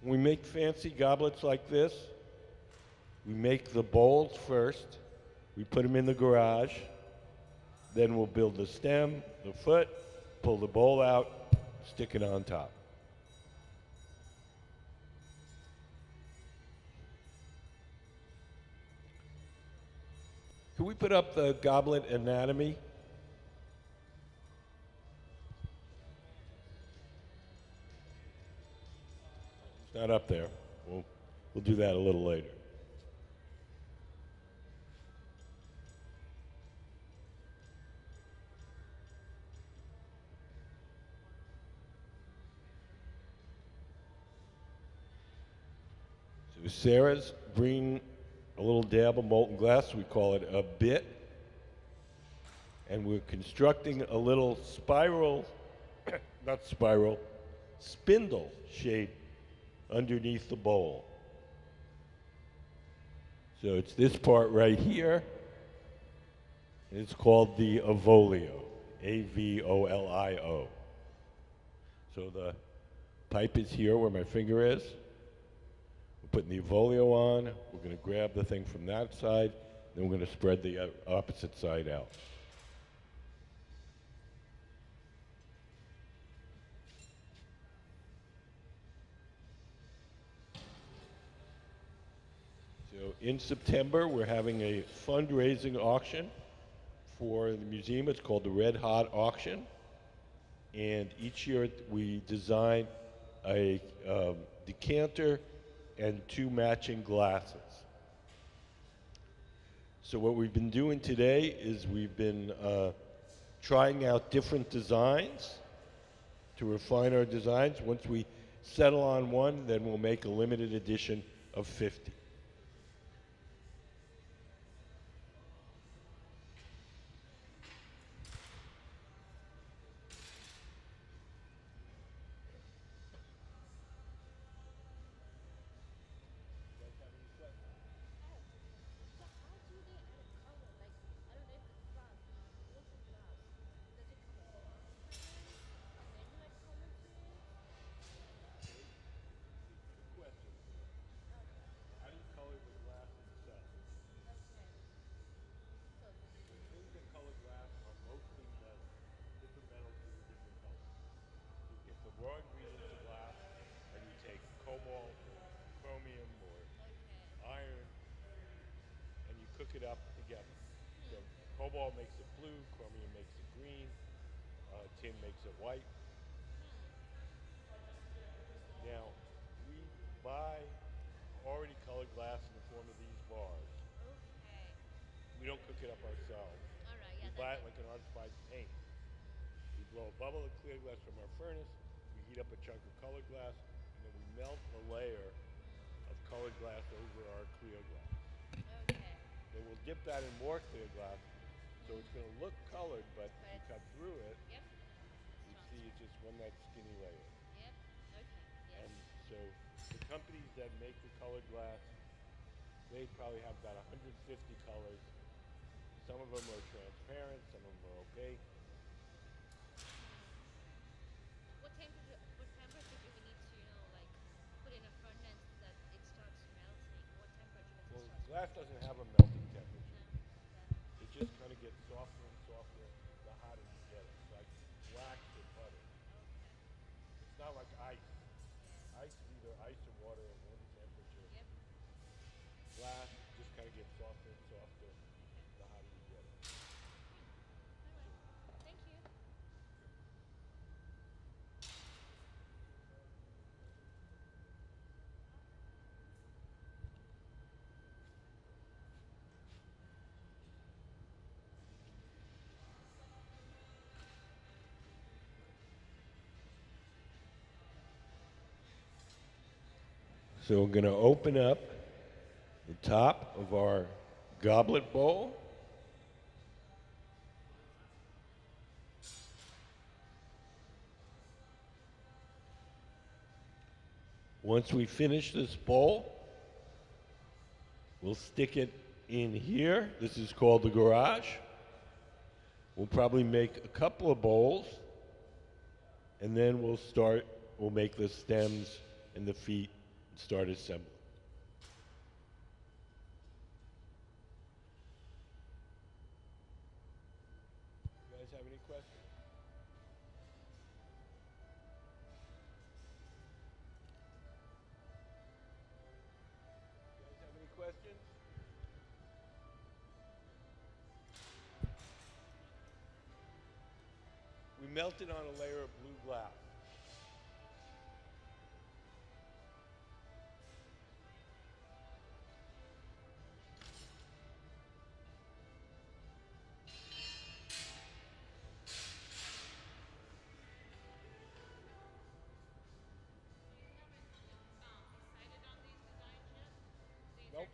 When we make fancy goblets like this, we make the bowls first. We put them in the garage. Then we'll build the stem, the foot, pull the bowl out, stick it on top. Can we put up the goblet anatomy? It's not up there. We'll do that a little later. So Sarah's bringing a little dab of molten glass. We call it a bit. And we're constructing a little spiral, not spiral, spindle shape underneath the bowl. So it's this part right here. And it's called the avolio, A-V-O-L-I-O. So the pipe is here where my finger is. We're putting the avolio on. We're going to grab the thing from that side. Then we're going to spread the opposite side out. So in September, we're having a fundraising auction for the museum. It's called the Red Hot Auction. And each year we design a decanter and 2 matching glasses. So what we've been doing today is we've been trying out different designs to refine our designs. Once we settle on one, then we'll make a limited edition of 50. Raw ingredients of glass, and you take cobalt, chromium, or iron, and you cook it up together. So cobalt makes it blue, chromium makes it green, tin makes it white. Now, we buy already colored glass in the form of these bars. We don't cook it up ourselves. We buy it like an artified paint. We blow a bubble of clear glass from our furnace, we heat up a chunk of colored glass, and then we melt a layer of colored glass over our clear glass. Then we'll dip that in more clear glass, so it's going to look colored, but if you cut through it, you see it's just one that skinny layer. And so the companies that make the colored glass, they probably have about 150 colors. Some of them are transparent, some of them are opaque. What temperature do we need to, like put in a furnace that it starts melting? What temperature does Well, it start? glass doesn't have a melting temperature. It just kind of gets softer and softer the hotter you get it. It's like wax or butter. It's not like ice. Ice is either ice or water at one temperature. Glass just kind of gets softer and softer the hotter you get it. Thank you. So we're going to open up the top of our goblet bowl. Once we finish this bowl, we'll stick it in here. This is called the garage. We'll probably make a couple of bowls, and then we'll make the stems and the feet start assembly. You guys have any questions? You guys have any questions? We melted on a layer of blue glass. Nope.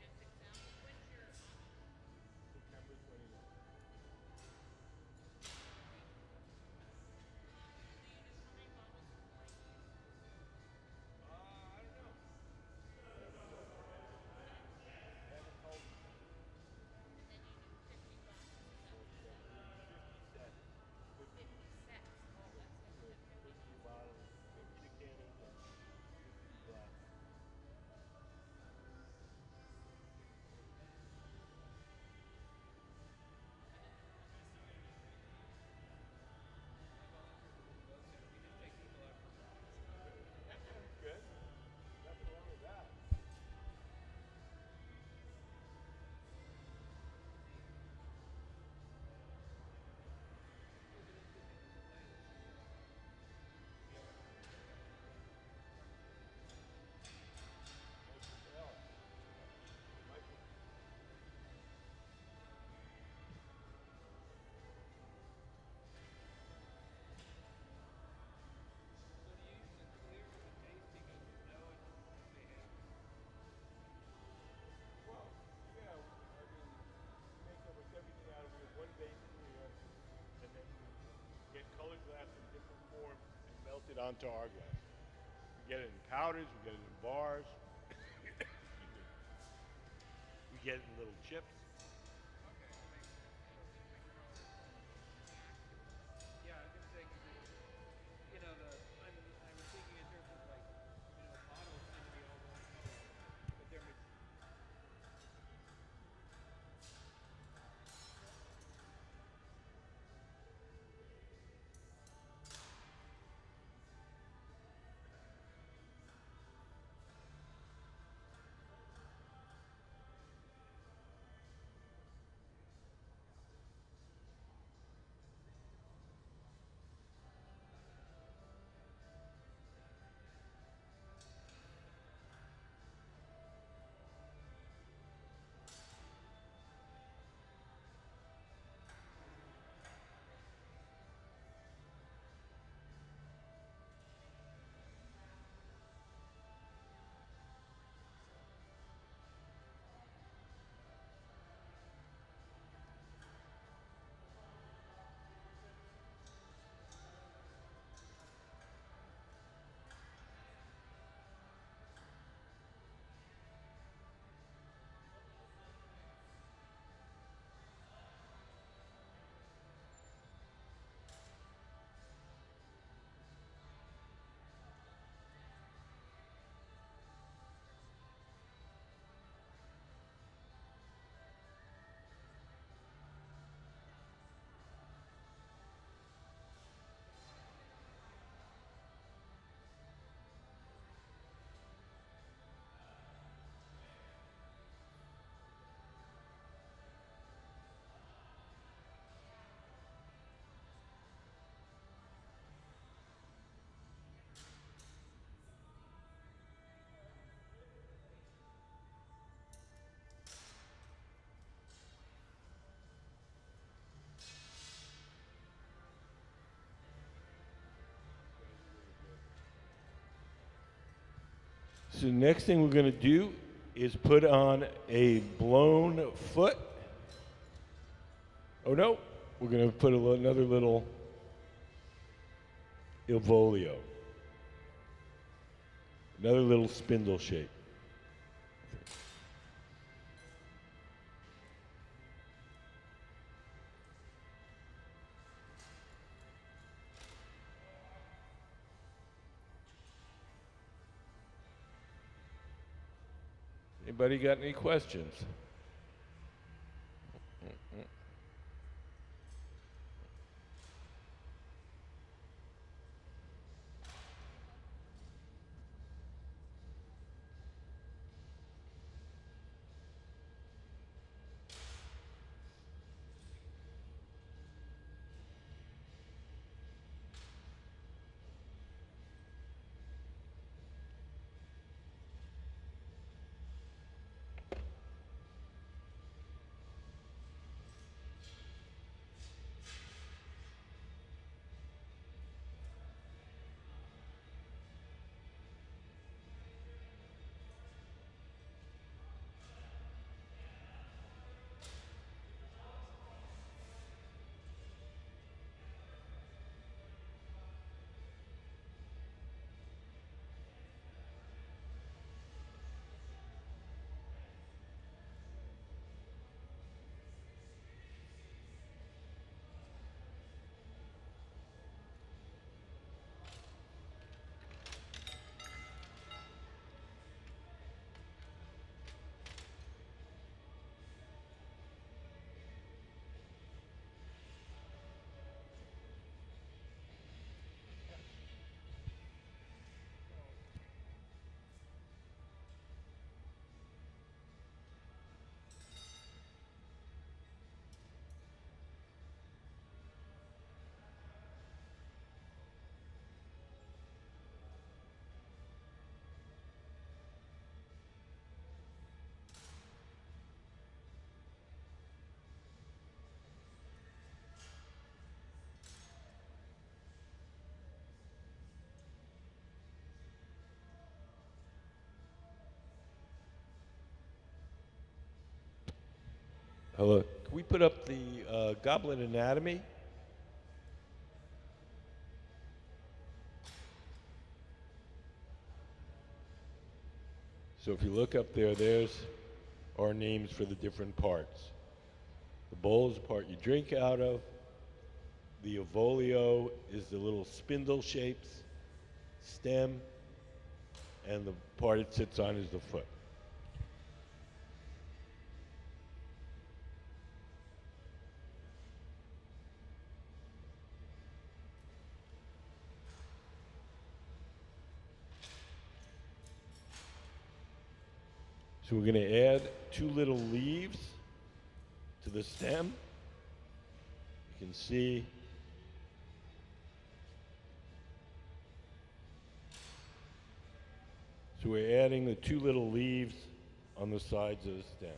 September 29th. I don't know. They haven't told me. So it's 50 sets. 50 bottles, 50 decanters, and 50 glasses. Good. Nothing wrong with that. Well, Michael. Well, yeah, I mean, we make almost everything out of, we have one basin here, and then we get colored glass in different forms and melt it onto our glass. We get it in powders, we get it in bars. Excuse me. We get it in little chips. Yeah, I was gonna say, 'cause you know, I was thinking in terms of like, bottles tend to be all one color, but they're So the next thing we're going to do is put on a blown foot. Oh no, we're going to put another little Ilvolio. Another little spindle shape. Anybody got any questions? Hello. Can we put up the goblet anatomy? So if you look up there, there's our names for the different parts. The bowl is the part you drink out of. The avolio is the little spindle shapes, stem, and the part it sits on is the foot. So we're going to add 2 little leaves to the stem. You can see so we're adding the 2 little leaves on the sides of the stem.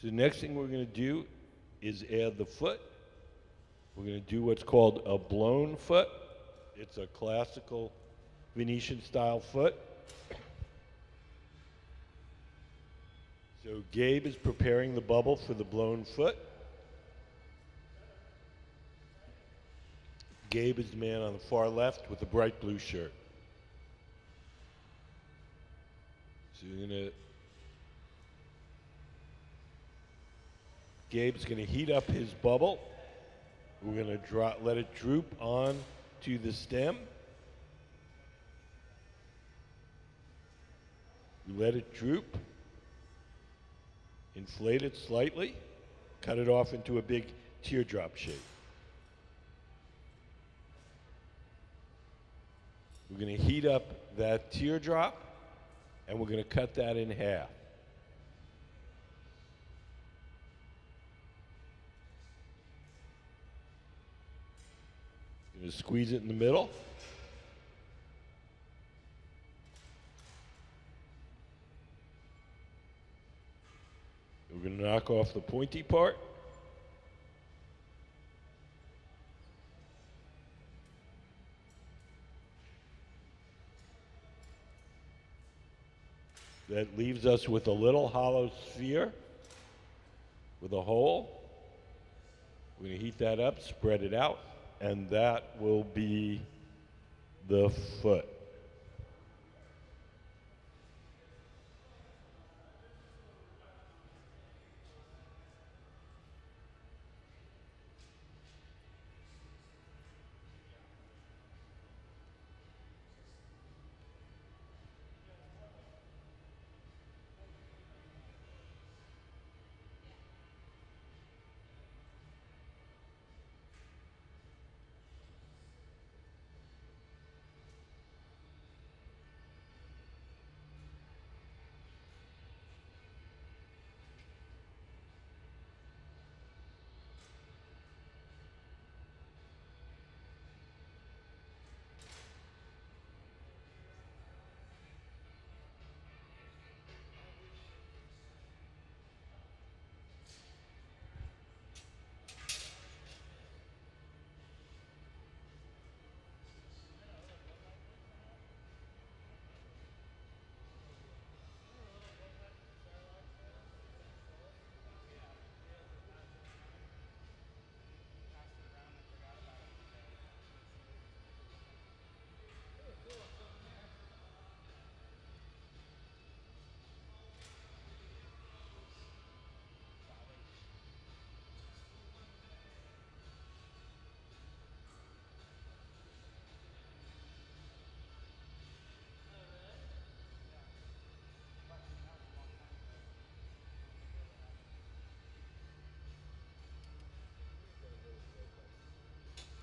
So the next thing we're going to do is add the foot. We're going to do what's called a blown foot. It's a classical Venetian style foot. So Gabe is preparing the bubble for the blown foot. Gabe is the man on the far left with the bright blue shirt. So you're going to Gabe's going to heat up his bubble. We're going to let it droop on to the stem. We let it droop, inflate it slightly, cut it off into a big teardrop shape. We're going to heat up that teardrop, and we're going to cut that in half. Going to squeeze it in the middle. We're going to knock off the pointy part. That leaves us with a little hollow sphere with a hole. We're going to heat that up, spread it out, and that will be the foot.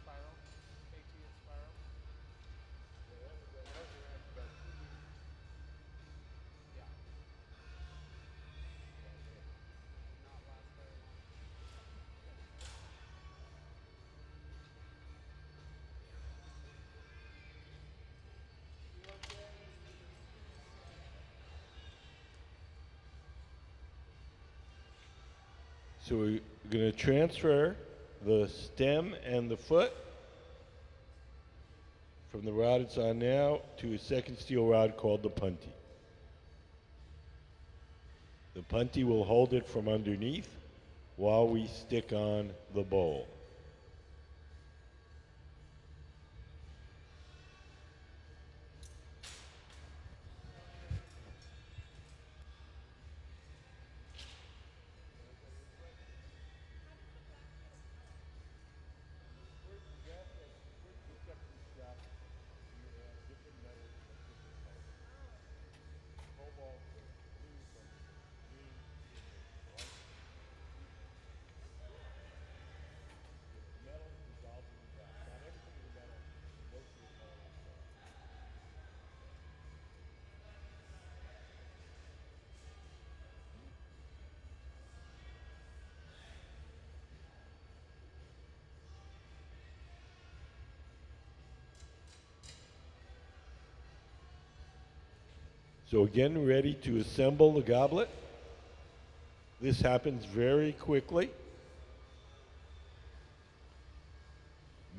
Spiral. KT and Spiral. Yeah. Not last very long. So we're going to transfer the stem and the foot from the rod it's on now to a second steel rod called the punty. The punty will hold it from underneath while we stick on the bowl. So again, ready to assemble the goblet. This happens very quickly.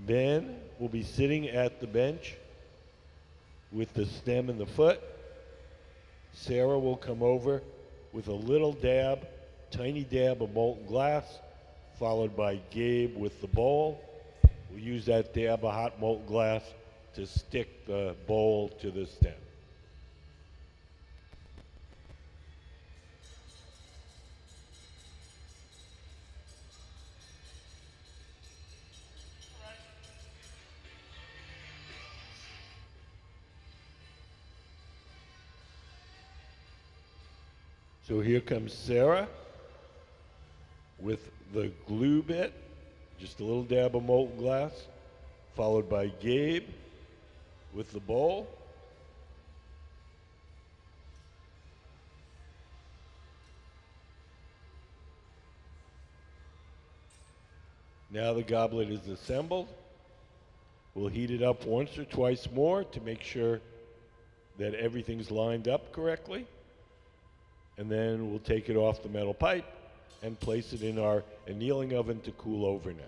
Ben will be sitting at the bench with the stem and the foot. Sarah will come over with a little dab, tiny dab of molten glass, followed by Gabe with the bowl. We'll use that dab of hot molten glass to stick the bowl to the stem. So here comes Sarah with the glue bit, just a little dab of molten glass, followed by Gabe with the bowl. Now the goblet is assembled. We'll heat it up once or twice more to make sure that everything's lined up correctly. And then we'll take it off the metal pipe and place it in our annealing oven to cool overnight.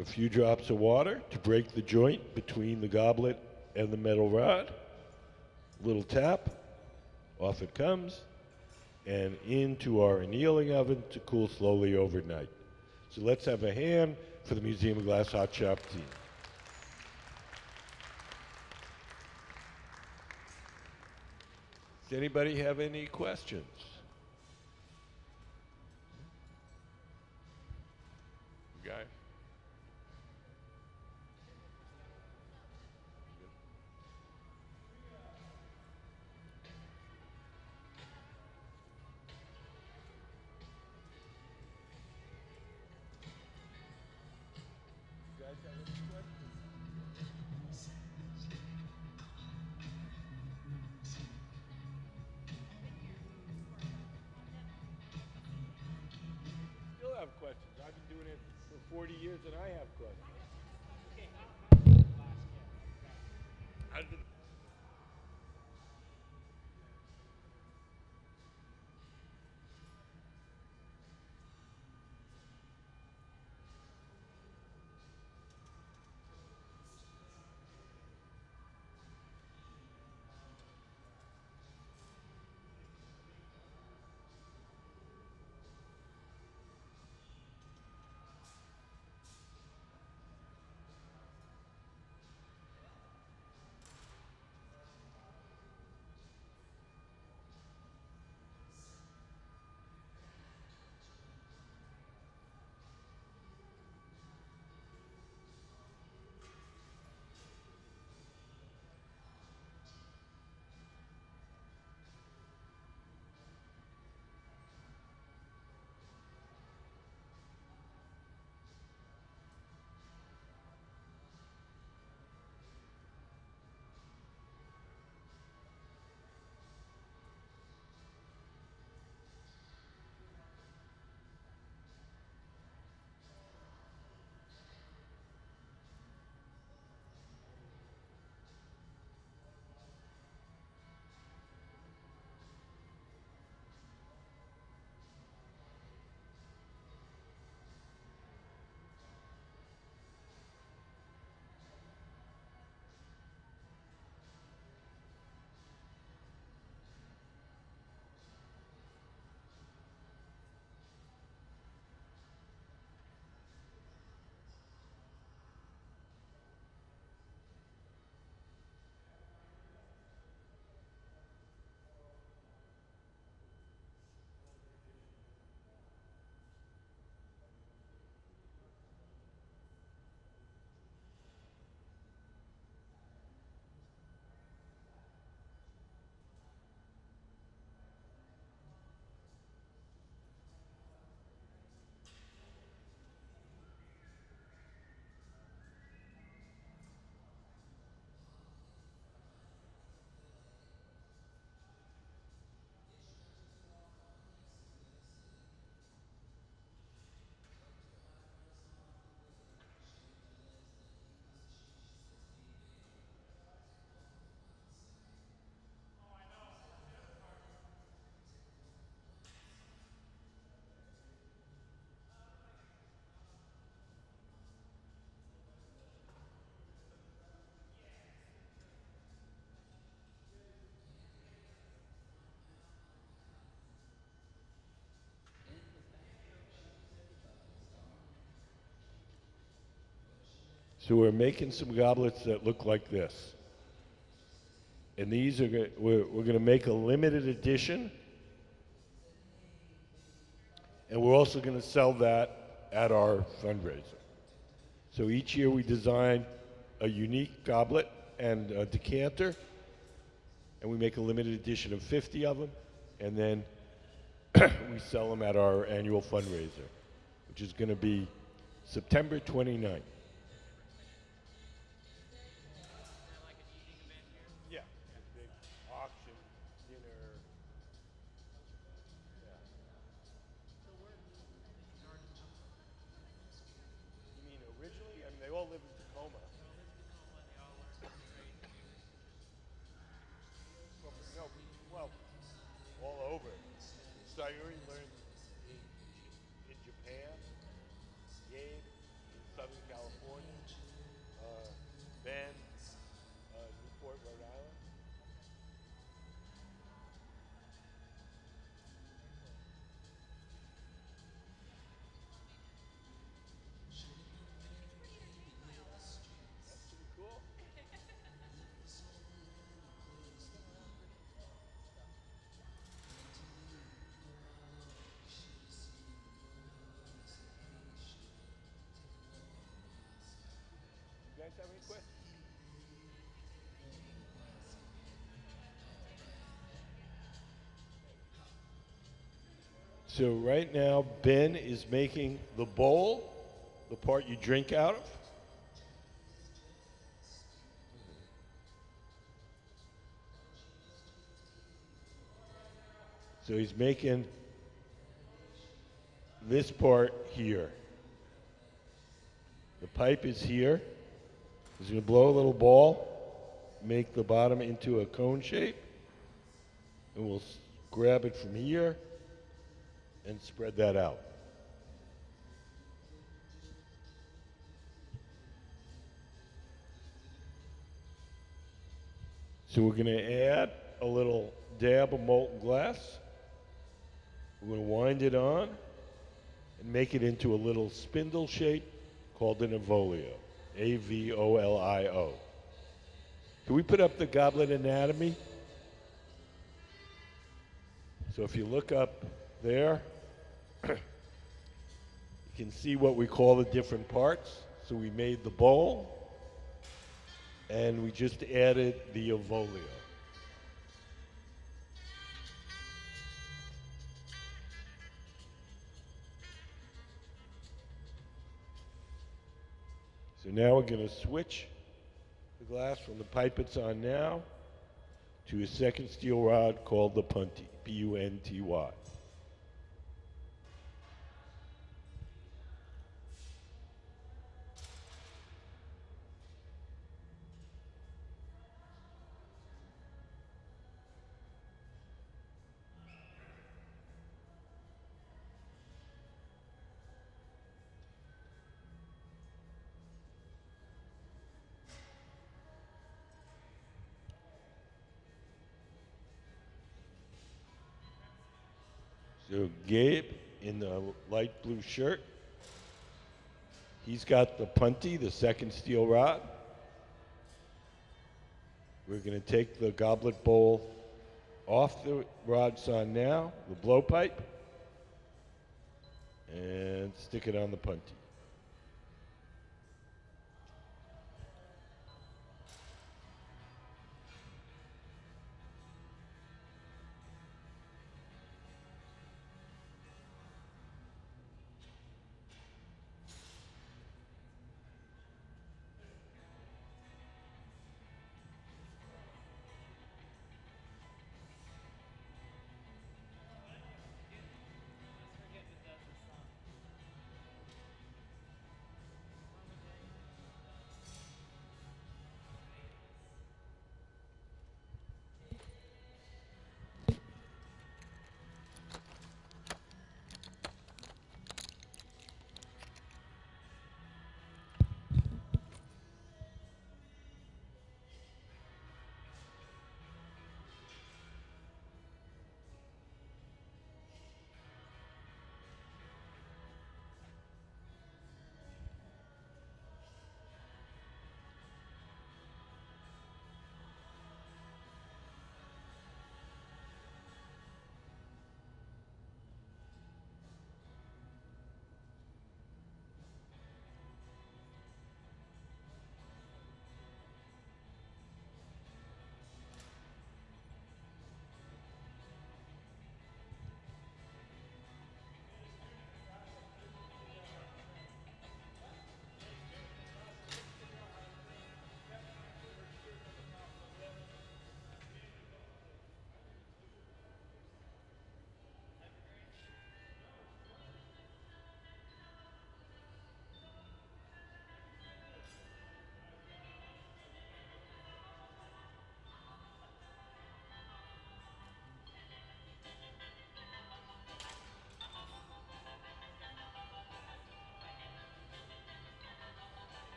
a few drops of water to break the joint between the goblet and the metal rod. Little tap, off it comes, and into our annealing oven to cool slowly overnight. So let's have a hand for the Museum of Glass Hot Shop team. Does anybody have any questions? Guy? You guys have any questions? Still have questions. I've been doing it for 40 years and I have questions. How did So we're making some goblets that look like this. And these are we're going to make a limited edition. And we're also going to sell that at our fundraiser. So each year we design a unique goblet and a decanter. And we make a limited edition of 50 of them. And then we sell them at our annual fundraiser, which is going to be September 29th. Yeah, a big auction, dinner. Yeah. You mean originally? I mean, they all live in Tacoma. Well, all over. Sayuri learned in Japan, Gabe in Southern California. have any questions? So right now, Ben is making the bowl, the part you drink out of. So he's making this part here. The pipe is here. He's going to blow a little ball, make the bottom into a cone shape, and we'll grab it from here and spread that out. So we're going to add a little dab of molten glass. We're going to wind it on and make it into a little spindle shape called an avolio, A-V-O-L-I-O. Can we put up the goblet anatomy? So if you look up there, you can see what we call the different parts. So we made the bowl, and we just added the avolio. So now we're going to switch the glass from the pipe it's on now to a second steel rod called the punty, P-U-N-T-Y. So Gabe, in the light blue shirt, he's got the punty, the second steel rod. We're going to take the goblet bowl off the rod it's on now, the blowpipe, and stick it on the punty.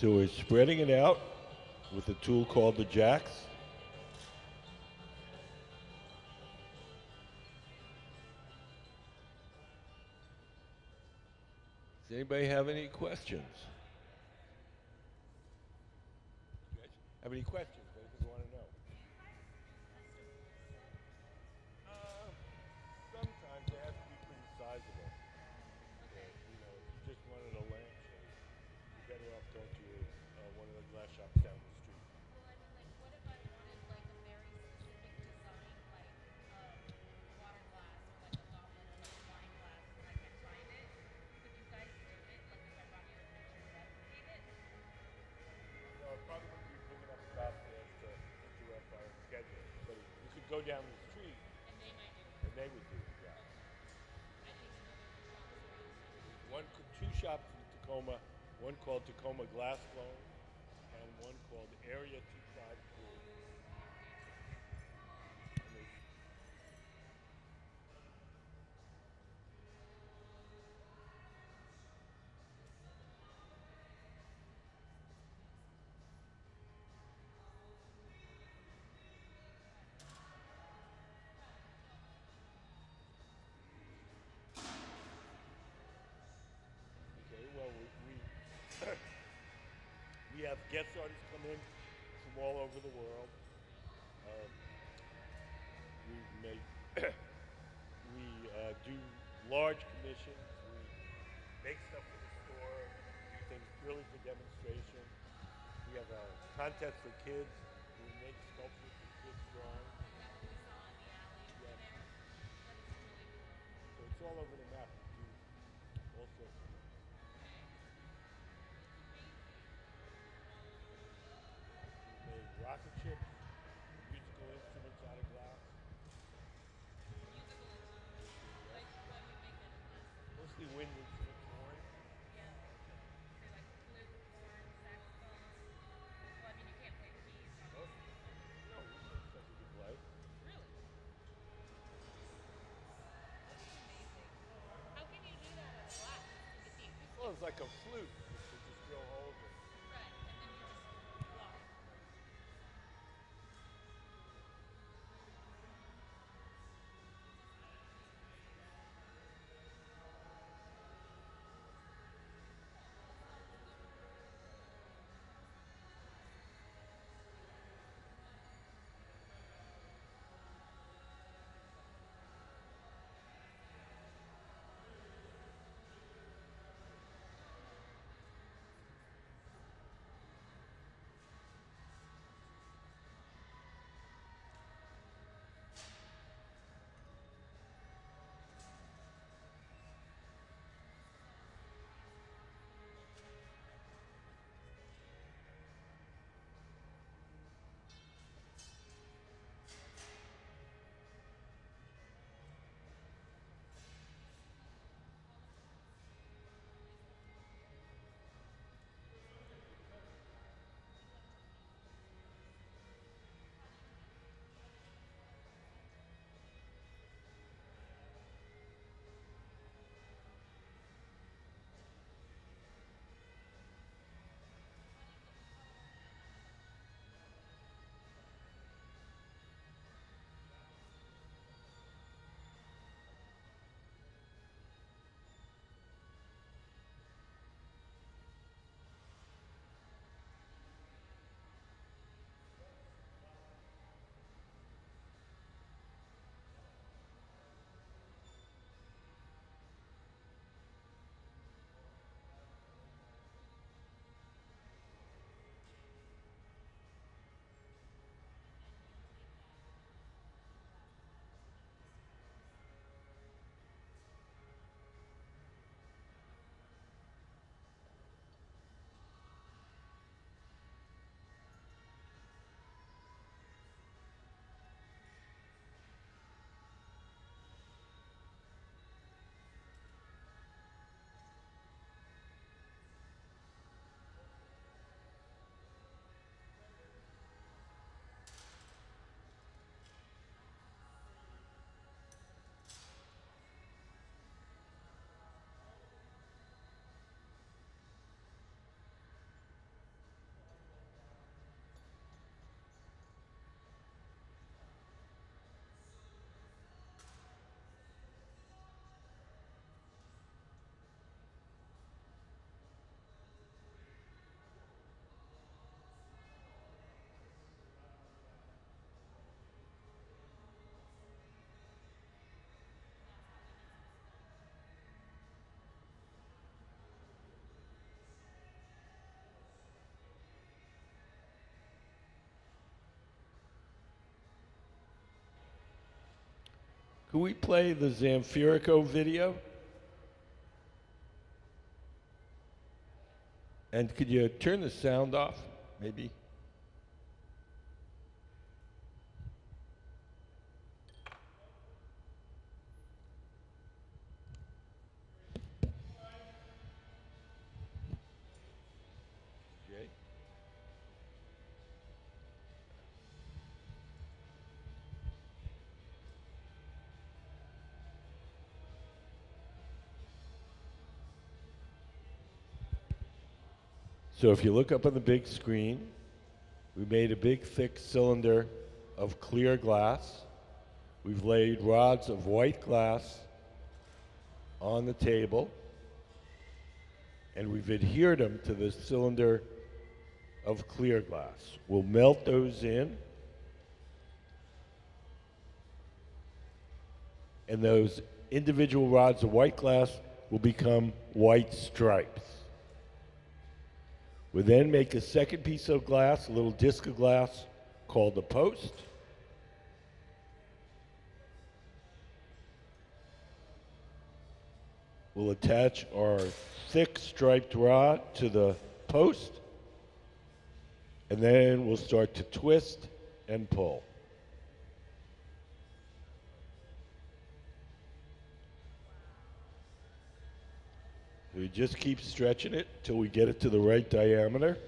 So we're spreading it out with a tool called the jacks. Does anybody have any questions? You guys have any questions? Anything you want to know? Sometimes they have to be pretty sizable. You know, if you just wanted a lampshade, you're better off going to one of the glass shops down the street. Well, I mean, like, what if I wanted like a very specific design, like water glass or like a goblet or like a wine glass, and I can't find it? Could you guys do it? Like, if I brought you a picture, replicate it? No, it probably wouldn't be big enough crowd for us to interrupt our schedule. So you could go down the street And they might do it. and they would do it. Yeah. I think so. There's a shop around. Two shops in Tacoma, one called Tacoma Glass Blowing and one called Area 253. And they- Okay, well, we have guest artists come in from all over the world. Um, we make we do large commissions. We make stuff for the store. Do things purely for demonstration. We have a contest for kids. We make sculptures for kids drawing. Yeah. So it's all over the map. We do all sorts of things. We made rocket ships, musical instruments out of glass. Mostly wind instruments, horn. No, we make stuff we can play. How can you do that out of glass? To get the acoustic? Well, it's like a flute. You just drill holes in. Right, and then you just blow. Could we play the Zamfirico video? And could you turn the sound off, maybe? Jay? So if you look up on the big screen, we made a big thick cylinder of clear glass. We've laid rods of white glass on the table, and we've adhered them to the cylinder of clear glass. We'll melt those in, and those individual rods of white glass will become white stripes. We then make a second piece of glass, a little disc of glass called a post. We'll attach our thick striped rod to the post, and then we'll start to twist and pull. We just keep stretching it till we get it to the right diameter.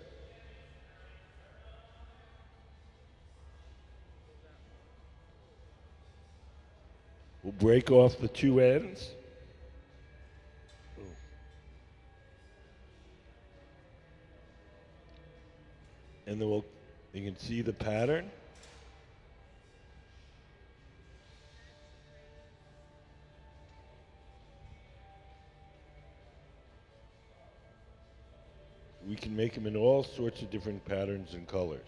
We'll break off the two ends. And then you can see the pattern. We can make them in all sorts of different patterns and colors.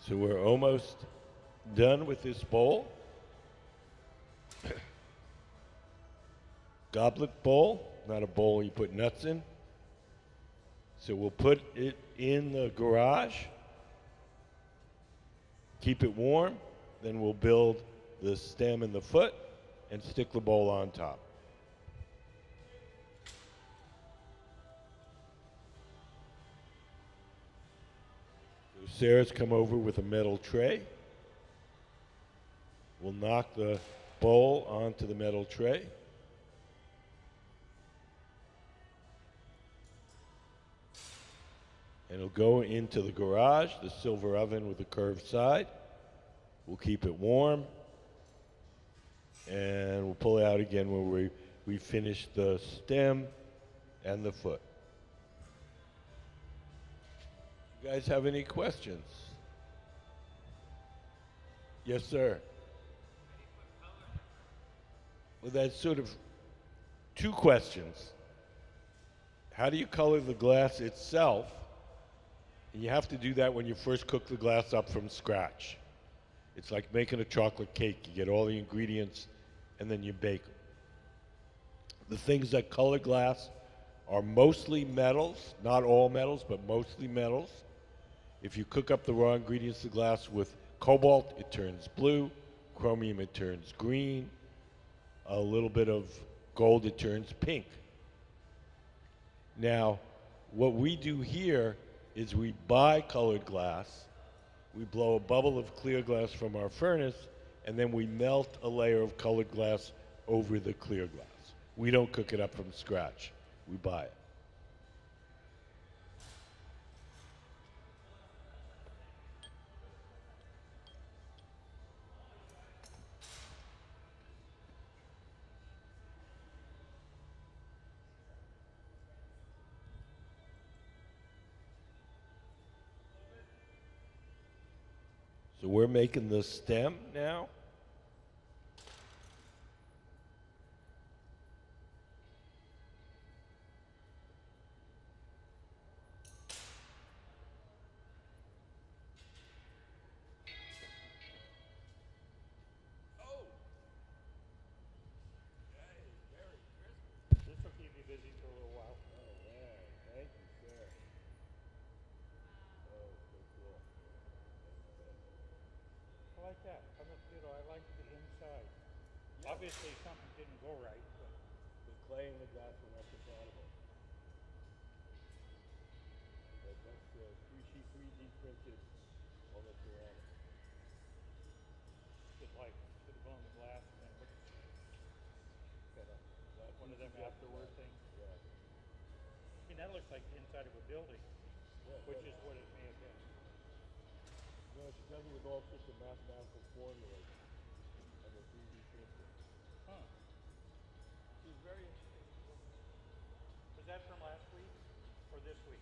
So we're almost done with this bowl. Goblet bowl, not a bowl you put nuts in. So we'll put it in the garage, keep it warm, then we'll build the stem and the foot and stick the bowl on top. So Sarah's come over with a metal tray. We'll knock the bowl onto the metal tray. And it'll go into the garage, the silver oven with a curved side. We'll keep it warm. And we'll pull it out again when we finish the stem and the foot. You guys have any questions? Yes, sir. Well, that's sort of two questions. How do you color the glass itself? And you have to do that when you first cook the glass up from scratch. It's like making a chocolate cake. You get all the ingredients and then you bake them. The things that color glass are mostly metals, not all metals, but mostly metals. If you cook up the raw ingredients of glass with cobalt, it turns blue. Chromium, it turns green. A little bit of gold, it turns pink. Now, what we do here is we buy colored glass, we blow a bubble of clear glass from our furnace, and then we melt a layer of colored glass over the clear glass. We don't cook it up from scratch. We buy it. So we're making the stem now. This will keep you busy for a little while. Thank you, sir. Oh, so cool. I like that. I like the inside. Obviously, something didn't go right, but The clay and the glass are not compatible. But that's 3D printed on the ceramic. just like should have gone the glass and then looked at one of them afterward things. Yeah. I mean, that looks like the inside of a building, which is what it may have been. No, she does it with all sorts of mathematical formulas on the 3D printer. Huh. She's very interesting. Was that from last week or this week?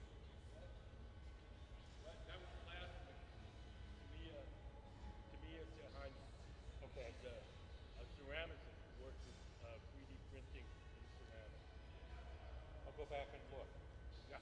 That was last week. Tamia Hines. Okay. She's a ceramicist who works with 3D printing in ceramics. I'll go back and look. Yeah.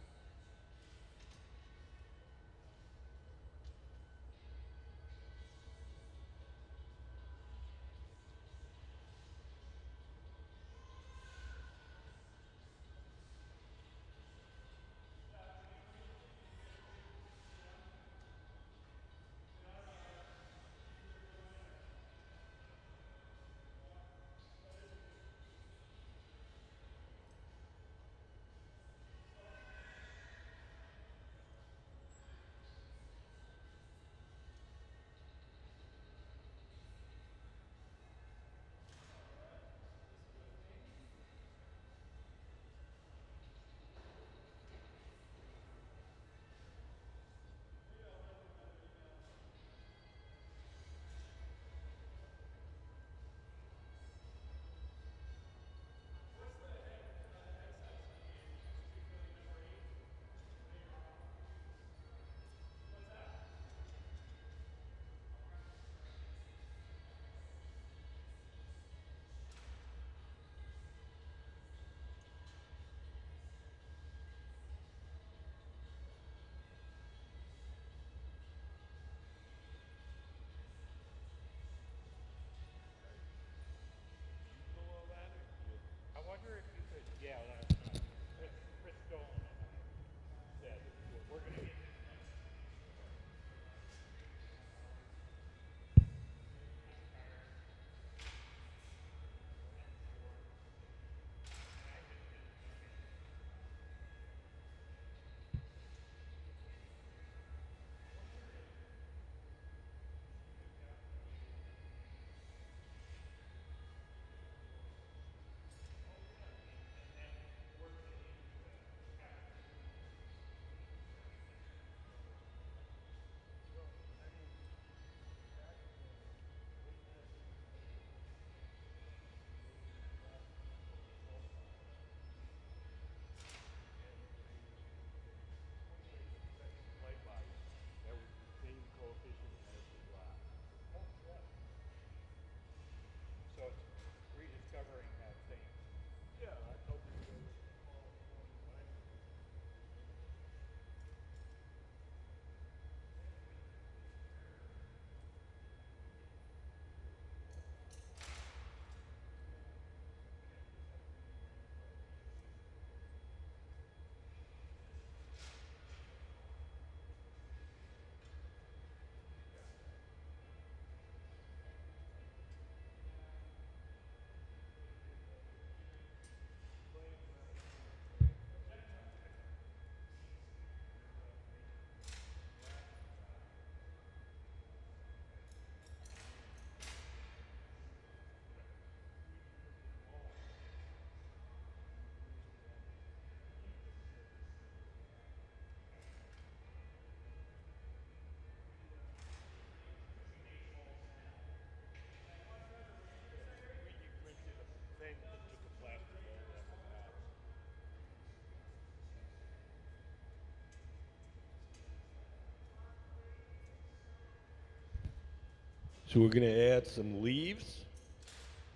So we're going to add some leaves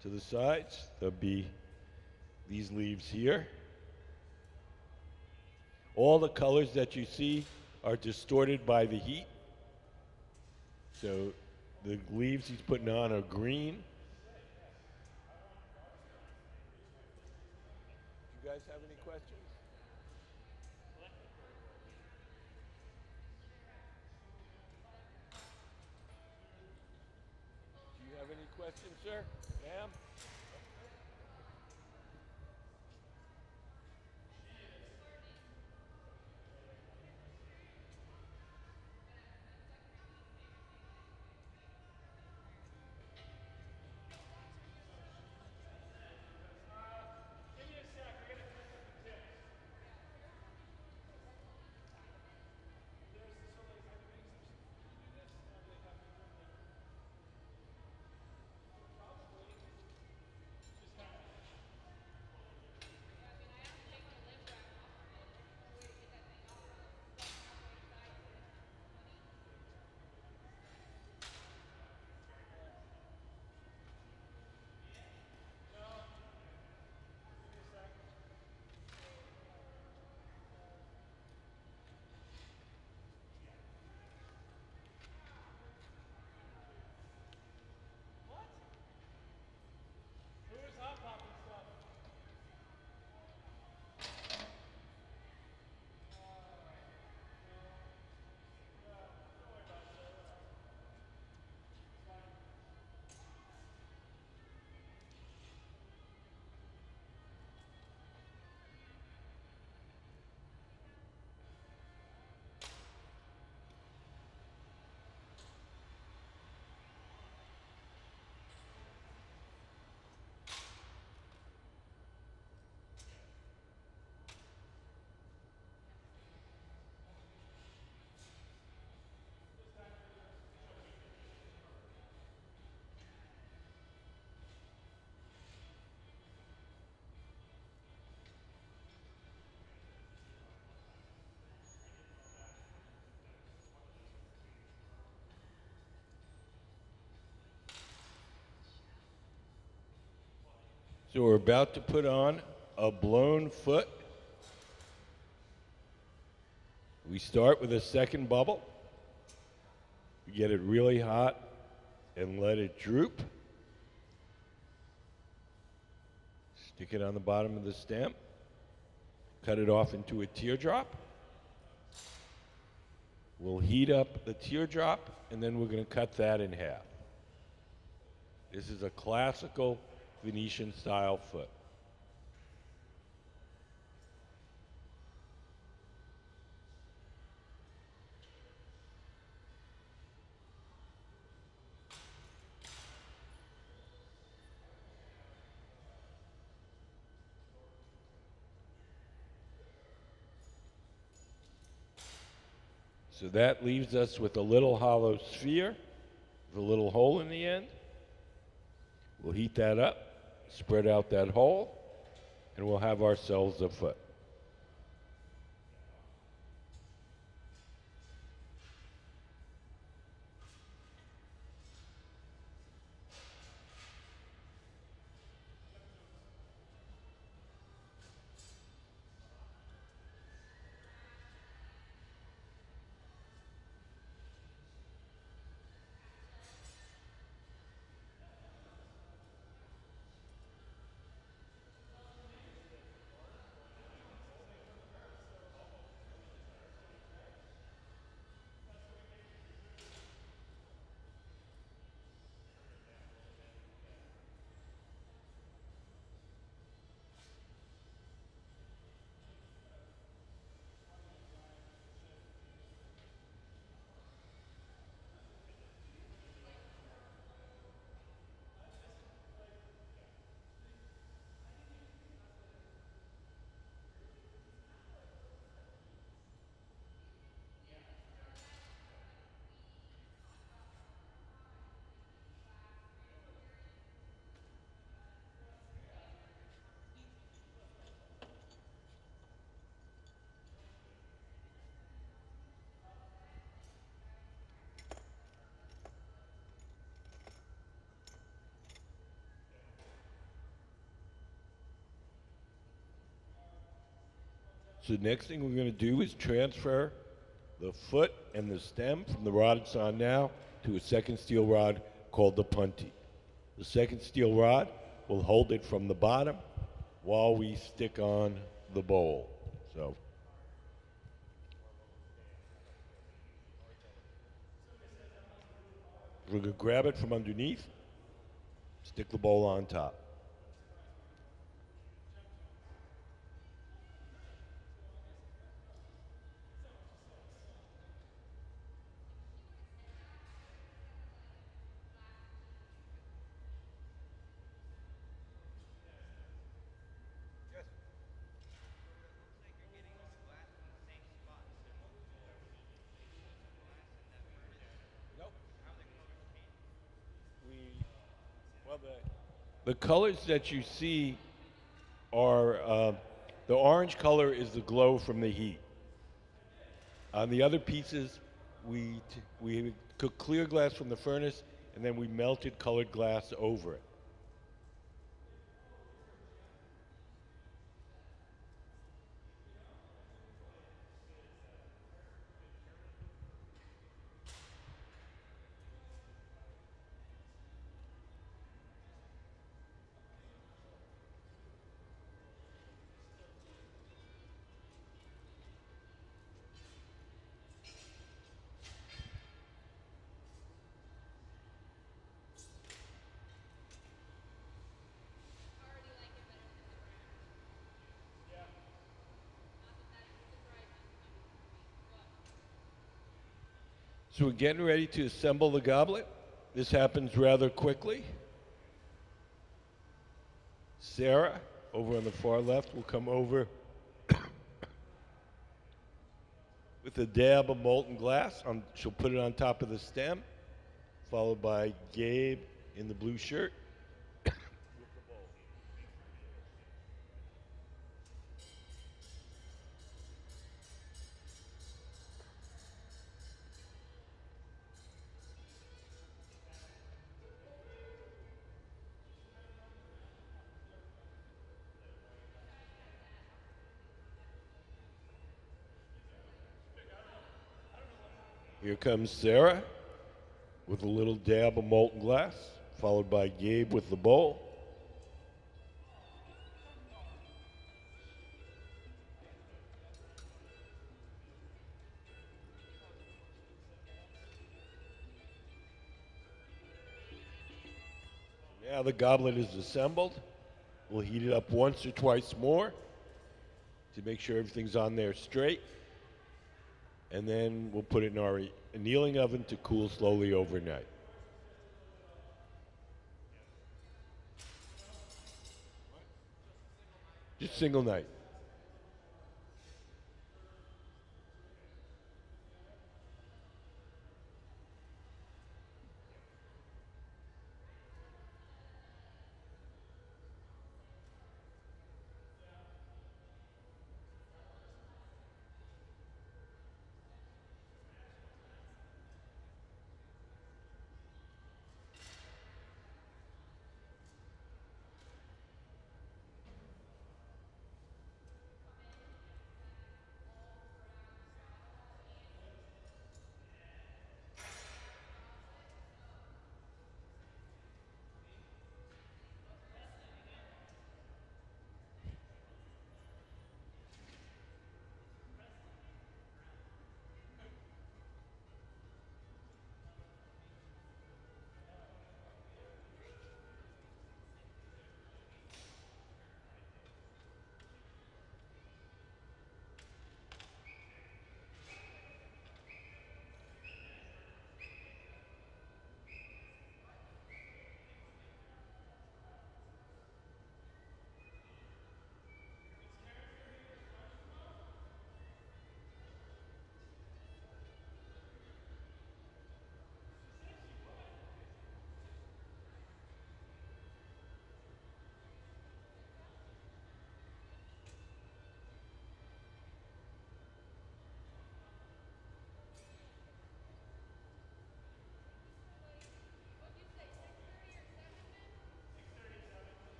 to the sides. There'll be these leaves here. All the colors that you see are distorted by the heat. So the leaves he's putting on are green. Do you guys have any questions? Do you have any questions, sir? Ma'am? So we're about to put on a blown foot. We start with a second bubble. We get it really hot and let it droop. Stick it on the bottom of the stem. Cut it off into a teardrop. We'll heat up the teardrop, and then we're going to cut that in half. This is a classical Venetian style foot. So that leaves us with a little hollow sphere with a little hole in the end. We'll heat that up, spread out that hole, and we'll have ourselves a foot. So the next thing we're going to do is transfer the foot and the stem from the rod it's on now to a second steel rod called the punty. The second steel rod will hold it from the bottom while we stick on the bowl. So we're going to grab it from underneath, stick the bowl on top. The colors that you see are the orange color is the glow from the heat. On the other pieces, we cooked clear glass from the furnace, and then we melted colored glass over it. So we're getting ready to assemble the goblet. This happens rather quickly. Sarah, over on the far left, will come over with a dab of molten glass. She'll put it on top of the stem, followed by Gabe in the blue shirt. Here comes Sarah with a little dab of molten glass, followed by Gabe with the bowl. Now the goblet is assembled. We'll heat it up once or twice more to make sure everything's on there straight. And then we'll put it in our annealing oven to cool slowly overnight. Just single night.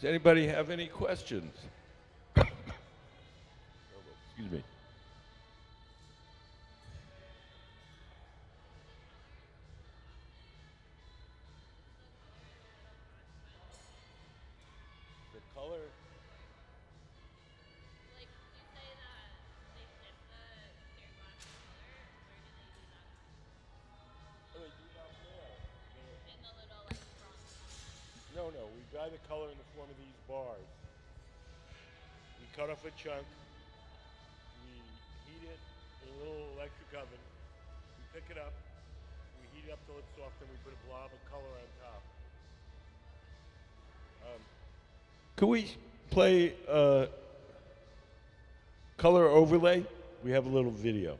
Does anybody have any questions? Excuse me. The color. Like, you say that they dip the clear glass in color. Where do they do that? Oh, they do it out there. In the little like bronze. No, no, we dye the color in the form of these bars. We cut off a chunk. We heat it in a little electric oven. We pick it up. We heat it up till it's soft, and we put a blob of color on top. Could we play color overlay? We have a little video.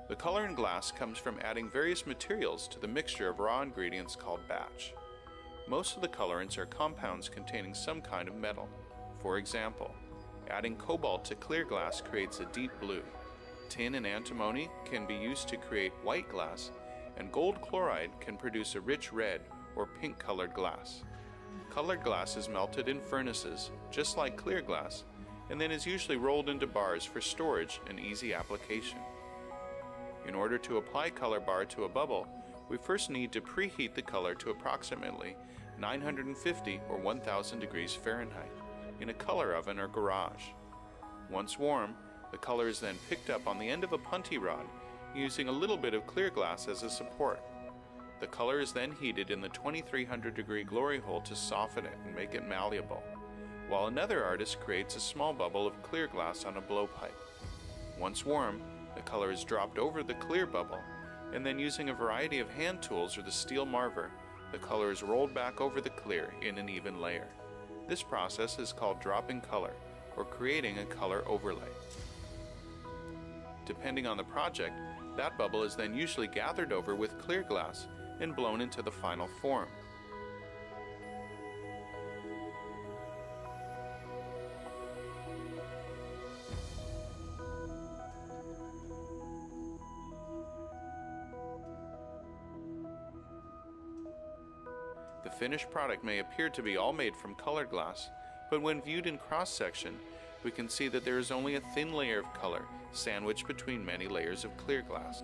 The color in glass comes from adding various materials to the mixture of raw ingredients called batch. Most of the colorants are compounds containing some kind of metal. For example, adding cobalt to clear glass creates a deep blue. Tin and antimony can be used to create white glass, and gold chloride can produce a rich red or pink colored glass. Colored glass is melted in furnaces, just like clear glass, and then is usually rolled into bars for storage and easy application. In order to apply color bar to a bubble, we first need to preheat the color to approximately 950 or 1000 degrees Fahrenheit in a color oven or garage. Once warm, the color is then picked up on the end of a punty rod using a little bit of clear glass as a support. The color is then heated in the 2300 degree glory hole to soften it and make it malleable, while another artist creates a small bubble of clear glass on a blowpipe. Once warm, the color is dropped over the clear bubble, and then using a variety of hand tools or the steel marver, the color is rolled back over the clear in an even layer. This process is called dropping color, or creating a color overlay. Depending on the project, that bubble is then usually gathered over with clear glass and blown into the final form. The finished product may appear to be all made from colored glass, but when viewed in cross-section, we can see that there is only a thin layer of color sandwiched between many layers of clear glass.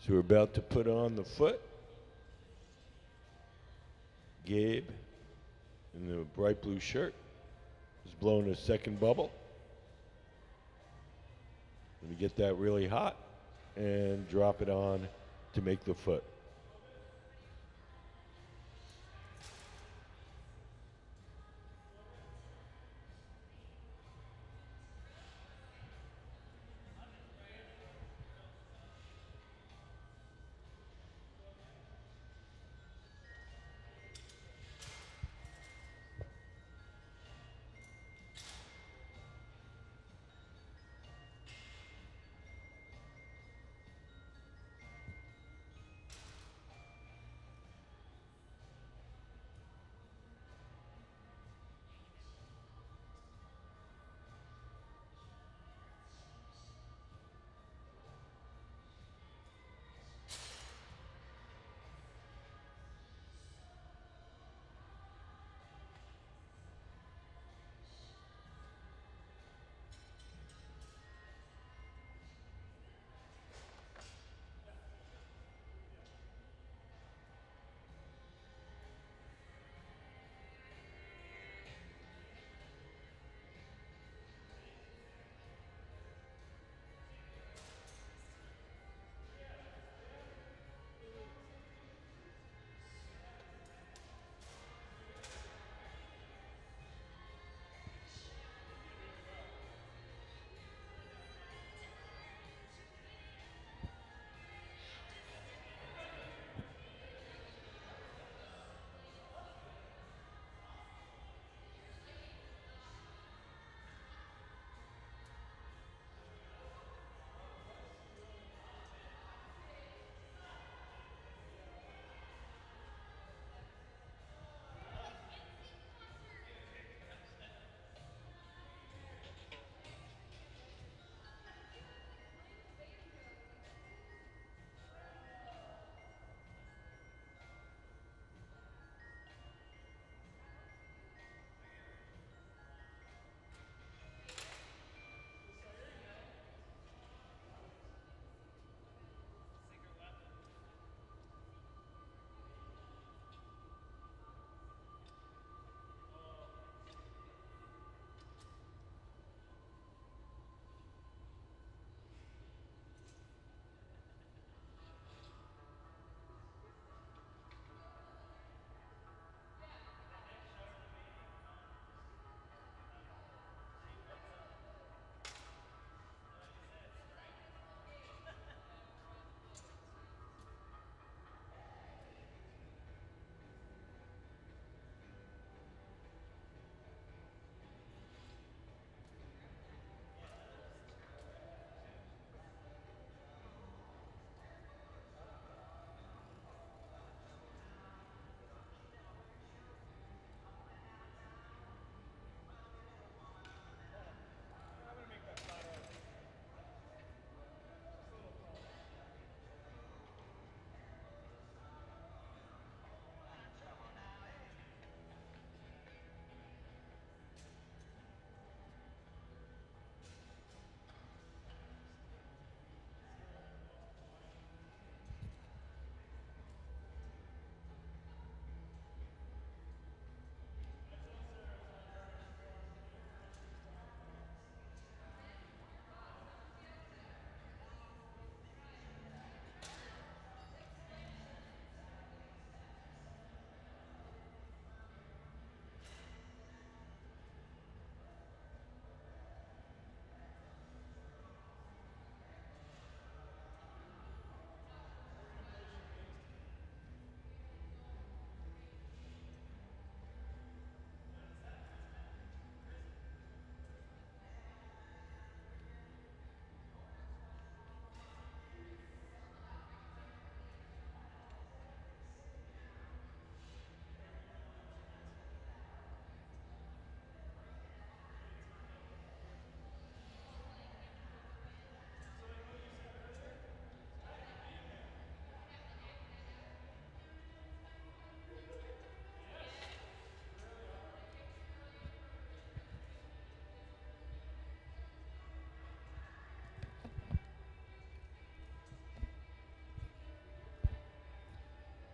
So we're about to put on the foot. Gabe, in the bright blue shirt, is blowing his second bubble. Let me get that really hot and drop it on to make the foot.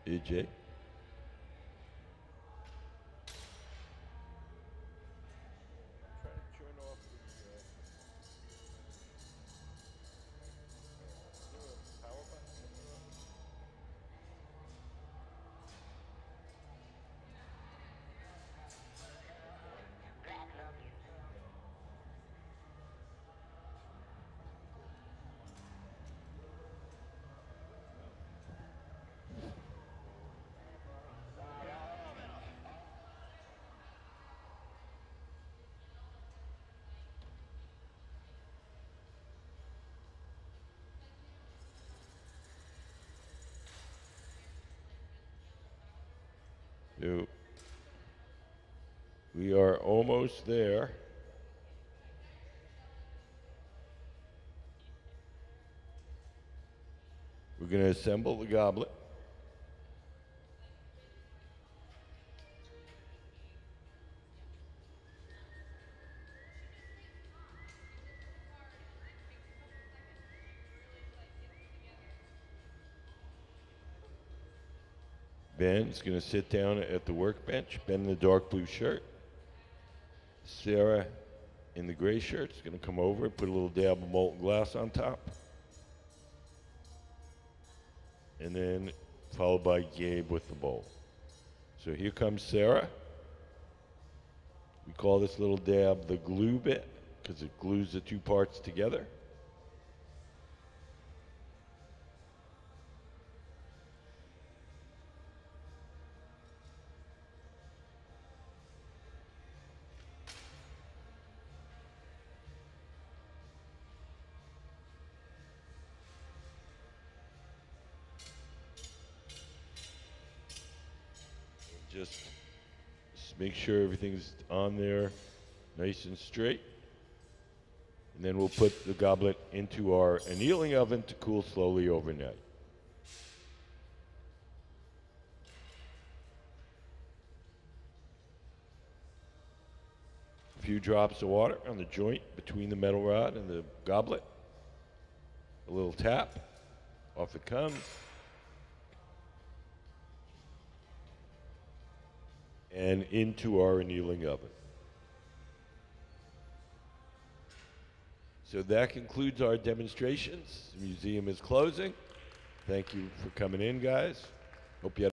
AJ. Try to turn off the power button. So we are almost there. We're going to assemble the goblet. Ben's going to sit down at the workbench. Ben in the dark blue shirt. Sarah in the gray shirt is going to come over and put a little dab of molten glass on top. And then followed by Gabe with the bowl. So here comes Sarah. We call this little dab the glue bit because it glues the two parts together. Just make sure everything's on there nice and straight. And then we'll put the goblet into our annealing oven to cool slowly overnight. A few drops of water on the joint between the metal rod and the goblet. A little tap, off it comes. And into our annealing oven. So that concludes our demonstrations. The museum is closing. Thank you for coming in, guys. Hope you had